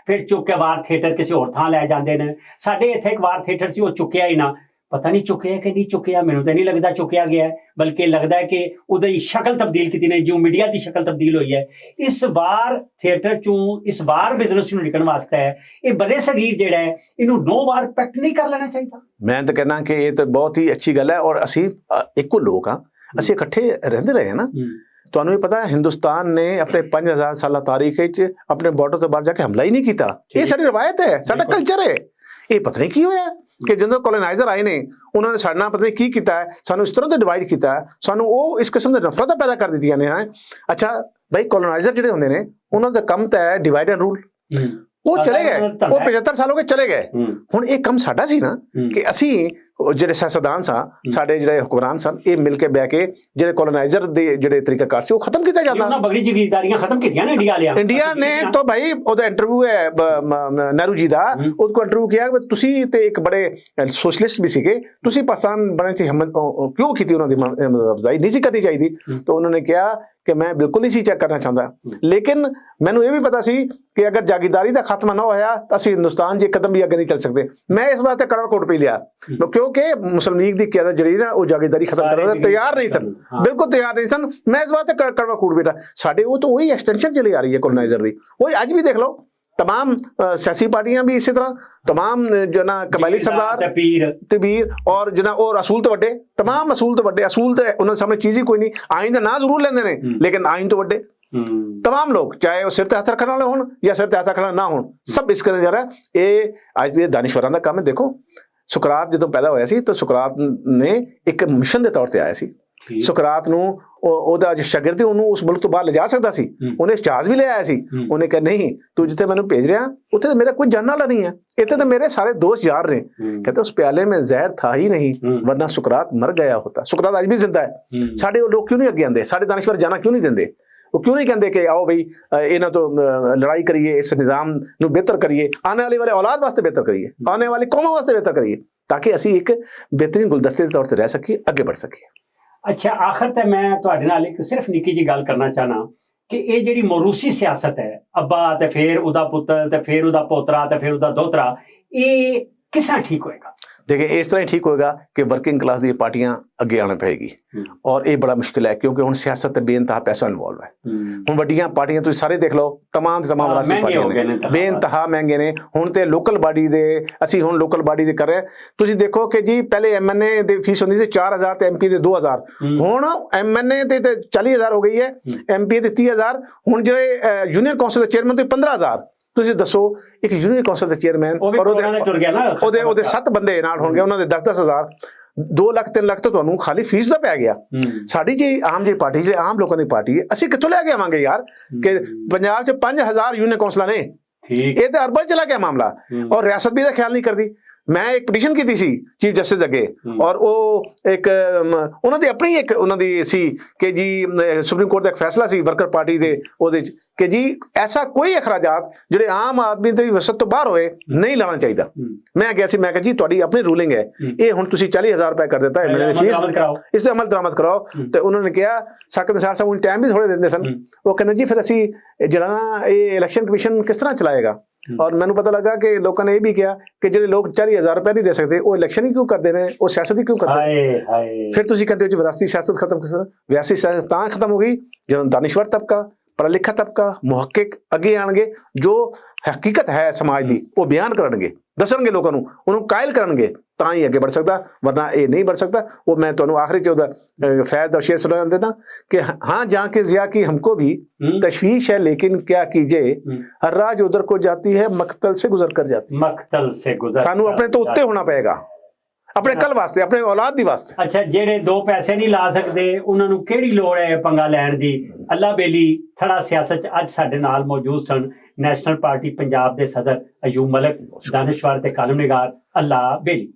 फिर चुक के वार थिएटर किसी होर थां लै जाते न। साडे इत्थे एक वार थिएटर सी, वो चुक्या ही ना, पता नहीं चुकिया कि नहीं चुकिया, मैनू तो नहीं लगता चुकिया गया है, बल्कि लगता है कि उहदी शक्ल तब्दील की नहीं, जो मीडिया की शक्ल तब्दील हुई है। इस बार थिएटर चों इस बार बिजनेस नूं निकलण वास्ते है ये बड़े सगीर जिहड़ा है इनू 2 बार पैक्ट नहीं कर लेना चाहिए। मैं तो कहना कि ये तो बहुत ही अच्छी गल है और असी इक्को लोग हाँ, असी इकट्ठे रहंदे रहे हैं ना। ਤੁਹਾਨੂੰ ਇਹ ਪਤਾ ਹੈ ਹਿੰਦੁਸਤਾਨ ਨੇ ਆਪਣੇ 5000 ਸਾਲਾ ਤਾਰੀਖ ਵਿੱਚ ਆਪਣੇ ਬਾਰਡਰ ਤੋਂ ਬਾਹਰ ਜਾ ਕੇ ਹਮਲਾ ਹੀ ਨਹੀਂ ਕੀਤਾ। ਇਹ ਸਾਡੀ ਰਵਾਇਤ ਹੈ, ਸਾਡਾ ਕਲਚਰ ਹੈ। ਇਹ ਪਤਾ ਨਹੀਂ ਕੀ ਹੋਇਆ ਕਿ ਜਦੋਂ ਕੋਲੋਨਾਈਜ਼ਰ ਆਏ ਨੇ ਉਹਨਾਂ ਨੇ ਸਾਡੇ ਨਾਲ ਪਤਾ ਨਹੀਂ ਕੀ ਕੀਤਾ ਹੈ, ਸਾਨੂੰ ਇਸ ਤਰ੍ਹਾਂ ਤੇ ਡਿਵਾਈਡ ਕੀਤਾ ਹੈ, ਸਾਨੂੰ ਉਹ ਇਸ ਕਿਸਮ ਦੇ ਨਫ਼ਰਤਾਂ ਪੈਦਾ ਕਰ ਦਿੱਤੀਆਂ ਨੇ। ਅੱਛਾ ਭਾਈ ਕੋਲੋਨਾਈਜ਼ਰ ਜਿਹੜੇ ਹੁੰਦੇ ਨੇ ਉਹਨਾਂ ਦਾ ਕੰਮ ਤਾਂ ਹੈ ਡਿਵਾਈਡ ਐਂਡ ਰੂਲ। ਉਹ ਚਲੇ ਗਏ, ਉਹ 75 ਸਾਲ ਹੋ ਗਏ ਚਲੇ ਗਏ। ਹੁਣ ਇਹ ਕੰਮ ਸਾਡਾ ਸੀ ਨਾ ਕਿ ਅਸੀਂ ਜਿਹੜੇ ਸਿਆਸਤਦਾਨ ਸਾਂ, ਸਾਡੇ ਜਿਹੜੇ ਹੁਕਮਰਾਨ ਸਨ, ਇਹ ਮਿਲ ਕੇ ਬਹਿ ਕੇ ਜਿਹੜੇ ਕੋਲੋਨਾਈਜ਼ਰ ਦੇ ਜਿਹੜੇ ਤਰੀਕਾਕਾਰ ਸੀ ਉਹ ਖਤਮ ਕੀਤਾ ਜਾਂਦਾ। ਉਹਨਾਂ ਬਗੜੀ ਜ਼ਗੀਰਦਾਰੀਆਂ ਖਤਮ ਕੀਤੀਆਂ ਨੇ ਇੰਡੀਆ ਵਾਲਿਆਂ। ਇੰਡੀਆ ਨੇ ਤਾਂ ਭਾਈ ਉਹਦਾ ਇੰਟਰਵਿਊ ਹੈ ਨਹਿਰੂ ਜੀ ਦਾ, ਉਹਦੇ ਕੋਲ ਇੰਟਰਵਿਊ ਕਿਹਾ ਕਿ ਤੁਸੀਂ ਤੇ ਇੱਕ ਬੜੇ ਸੋਸ਼ਲਿਸਟ ਵੀ ਸੀਗੇ, ਤੁਸੀਂ ਪਾਕਿਸਤਾਨ ਬਣਨ 'ਚ ਹਿੰਮਤ ਕਿਉਂ ਕੀਤੀ? ਉਹਨਾਂ ਦੀ ਅਫਜ਼ਾਈ ਨਹੀਂ ਸੀ ਕਰਨੀ ਚਾਹੀਦੀ। ਤਾਂ ਉਹਨਾਂ ਨੇ ਕਿਹਾ ਕਿ ਮੈਂ ਬਿਲਕੁਲ ਨਹੀਂ ਸੀ ਚੈੱਕ ਕਰਨਾ ਚਾਹੁੰਦਾ, ਲੇਕਿਨ ਮੈਨੂੰ ਇਹ ਵੀ ਪਤਾ ਸੀ ਕਿ ਅਗਰ ਜਾਗੀਰਦਾਰੀ ਦਾ ਖਾਤਮਾ ਨਾ ਹੋਇਆ ਤਾਂ ਅਸੀਂ ਹਿੰਦੁਸਤਾਨ 'ਚ ਇੱਕ ਕਦਮ ਵੀ ਅੱਗੇ ਨਹੀਂ ਚੱਲ ਸਕਦੇ। ਮੈਂ ਇਸ ਵਾਸਤੇ ਕੜਵਾ ਕੋਟ ਪੀ ਲਿਆ ਕਿਉਂਕਿ ਮੁਸਲਿਮ ਲੀਗ ਦੀ ਕਿਆਦਤ ਜਿਹੜੀ ਨਾ ਉਹ ਜਾਗੀਰਦਾਰੀ ਖਤਮ ਕਰਨ ਦਾ ਤਿਆਰ ਨਹੀਂ ਸਨ, ਬਿਲਕੁਲ ਤਿਆਰ ਨਹੀਂ ਸਨ। ਮੈਂ ਇਸ ਵਾਸਤੇ ਕੜਵਾ ਕੋਟ ਪੀਟਾ। ਸਾਡੇ ਉਹ ਤਾਂ ਉਹੀ ਐਕਸਟੈਂਸ਼ਨ ਚਲੀ ਆ ਰਹੀ ਹੈ ਕੋਲੋਨਾਈਜ਼ਰ ਦੀ। ਉਹੀ ਅੱਜ ਵੀ ਦੇਖ ਲਓ तमाम सियासी पार्टियां भी इसी तरह, तमाम जो ना कबायली सरदार तबीर और जो और असूल तो वड्डे, तमाम असूल तो वड्डे, असूल तो उन्होंने सामने चीज़ ही कोई नहीं। आइन का ना जरूर लेंदे ने लेकिन आइन तो वड्डे तमाम लोग, चाहे वो सिर ते हथ रखने वाले होण या सिर ते हथ रखना ना होण, सब इस करने जा रहा है। ये अज दे दानिशवरां दा काम है। देखो सुकरात जो पैदा होया सी तो सुकरात ने एक मिशन के तौर पर आया सी। ਸੁਕਰਾਤ ਨੂੰ ਉਹਦਾ ਜੋ ਸ਼ਾਗਿਰਦ ਸੀ ਉਹਨੂੰ ਉਸ ਮੁਲਕ ਤੋਂ ਬਾਹਰ ਲਿਜਾ ਸਕਦਾ ਸੀ, ਉਹਨੇ ਜਹਾਜ਼ ਵੀ ਲੈ ਆਇਆ ਸੀ। ਉਹਨੇ ਕਿਹਾ ਨਹੀਂ, ਤੂੰ ਜਿੱਥੇ ਮੈਨੂੰ ਭੇਜ ਰਿਹਾ ਉੱਥੇ ਤਾਂ ਮੇਰਾ ਕੋਈ ਜਾਣ ਵਾਲਾ ਨਹੀਂ ਹੈ, ਇੱਥੇ ਤਾਂ ਮੇਰੇ ਸਾਰੇ ਦੋਸਤ ਯਾਰ ਨੇ। कहते उस प्याले में जहर था ही नहीं वरना सुकरात मर गया होता। सुकरात आज भी जिंदा है। साढ़े वो लोग क्यों नहीं अगे आते? साढ़े दानिश्वर जाना क्यों नहीं देंगे? वो क्यों नहीं कहते कि आओ भाई इन्हों तो लड़ाई करिए, इस निज़ाम नूं बेहतर करिए, आने वाले औलाद वास्ते बेहतर करिए, आने वाली कौमां वास्ते बेहतर करिए, ताकि असी एक बेहतरीन गुलदस्ते के तौर पर रह सकीए, अगे बढ़ सकीए। अच्छा आखिर ते मैं तुहाडे नाल एक सिर्फ निक्की जी गल करना चाहना कि ये जिहड़ी मोरूसी सियासत है, अब्बा ते फिर उहदा पुत्तर ते फिर उहदा पोतरा ते फिर उहदा दोहतरा, ये किस तरह ठीक होएगा? देखिए इस तरह ही ठीक होएगा कि वर्किंग क्लास दी पार्टियां अगे आना पएगी और ये बड़ा मुश्किल है क्योंकि हुण सियासत बेइंतहा पैसा इन्वॉल्व है। हुण वड्डियां पार्टियां तुसीं सारे देख लो तमाम राष्ट्रीय पार्टियां ने बेइंतहा महंगे ने। हुण ते लोकल बाडी दे ਅਸੀਂ ਹੁਣ ਲੋਕਲ ਬਾਡੀ ਦੇ ਕਰ ਰਹੇ ਤੁਸੀਂ ਦੇਖੋ ਕਿ ਜੀ ਪਹਿਲੇ ਐਮਐਨਏ ਦੀ ਫੀਸ ਹੁੰਦੀ ਸੀ 4000 ਤੇ ਐਮਪੀ ਦੇ 2000 ਹੁਣ ਐਮਐਨਏ ਤੇ 40000 ਹੋ ਗਈ ਹੈ ਐਮਪੀ ਦੇ 30000 ਹੁਣ ਜਿਹੜੇ ਯੂਨੀਅਨ ਕੌਂਸਲ ਦੇ ਚੇਅਰਮੈਨ ਤੇ 15000 ਤੁਸੀਂ ਦੱਸੋ ਇੱਕ ਯੂਨੀਅਨ ਕੌਂਸਲ ਦੇ ਚੇਅਰਮੈਨ ਔਰ ਉਹਦੇ 7 ਬੰਦੇ ਨਾਲ ਹੋਣਗੇ ਉਹਨਾਂ ਦੇ 10-10000 2 ਲੱਖ 3 ਲੱਖ ਤਾਂ ਤੁਹਾਨੂੰ ਖਾਲੀ ਫੀਸ ਦਾ ਪੈ ਗਿਆ। ਸਾਡੀ ਜੀ ਆਮ ਜੀ ਪਾਰਟੀ ਜਿਹੜੇ ਆਮ ਲੋਕਾਂ ਦੀ ਪਾਰਟੀ ਹੈ ਅਸੀਂ ਕਿੱਥੋਂ ਲੈ ਕੇ ਆਵਾਂਗੇ ਯਾਰ ਕਿ ਪੰਜਾਬ 'ਚ 5000 ਯੂਨੀਅਨ ਕੌਂਸਲਾਂ ਨੇ ये तो अरबा चला गया मामला और रियासत भी इसका ख्याल नहीं करती। मैं एक पटिशन की थी चीफ जस्टिस अगे और वो एक उन्होंने अपनी एक उन्होंने सी कि जी सुप्रीम कोर्ट का एक फैसला सी वर्कर पार्टी दे ओदे कि जी ऐसा कोई अखराजात जो आम आदमी की वसत तो बाहर होए नहीं लाना चाहिए। मैं गया सी मैं कहा जी तुहाडी अपनी रूलिंग है ये हुण तुसीं 40000 रुपए कर दिता है मैंने फीस इस अमल दरामद कराओ। तो उन्होंने कहा साकिब निसार साहब उन्हें टाइम भी थोड़े देंदे सन वो कहते जी फिर असीं जिहड़ा ना ये इलैक्शन कमीशन किस तरह चलाएगा। और मैंने पता लगा कि लोगों ने ये भी किया कि जो लोग 40,000 रुपए नहीं दे सकते वो इलेक्शन ही क्यों करते हैं वो सियासत ही क्यों करते हैं। फिर तुम कहते हो जी विरासती सियासत खत्म किस तरह विरासती सियासत तां खत्म हो गई जो दानिश्वर तबका पढ़ा लिखा तबका मुहक्किक अगे आएंगे जो हकीकत है समाज की वो बयान करेंगे दसणगे लोगों को उन्होंने कायल करेंगे ਤਾਂ ਹੀ ਅੱਗੇ बढ़ सकता वरना ये नहीं बढ़ सकता। वो मैं ਤੁਹਾਨੂੰ आखिरी च ਉਹਦਾ फैद और शेर सुना देना कि हाँ जहाँ के जिया की हमको भी तशवीश है लेकिन क्या कीजिए हर राज उधर को जाती है मकतल से गुजर कर जाती है। मकतल से गुजर सानू अपने तो उत्ते होना पएगा ਆਪਣੇ ਕੱਲ ਵਾਸਤੇ ਆਪਣੇ ਔਲਾਦ ਦੀ ਵਾਸਤੇ। ਅੱਛਾ ਜਿਹੜੇ 2 ਪੈਸੇ ਨਹੀਂ ਲਾ ਸਕਦੇ ਉਹਨਾਂ ਨੂੰ ਕਿਹੜੀ ਲੋੜ ਹੈ ਪੰਗਾ ਲੈਣ ਦੀ। ਅੱਲਾ ਬੇਲੀ ਥੜਾ ਸਿਆਸਤ 'ਚ ਅੱਜ ਸਾਡੇ ਨਾਲ ਮੌਜੂਦ ਸਨ ਨੈਸ਼ਨਲ ਪਾਰਟੀ ਪੰਜਾਬ ਦੇ ਸਦਰ ਅਯੂਬ ਮਲਕ ਦਾਨਿਸ਼ਵਰ ਤੇ ਕਾਲਮ ਨਿਗਾਰ ਅੱਲਾ ਬੇਲੀ।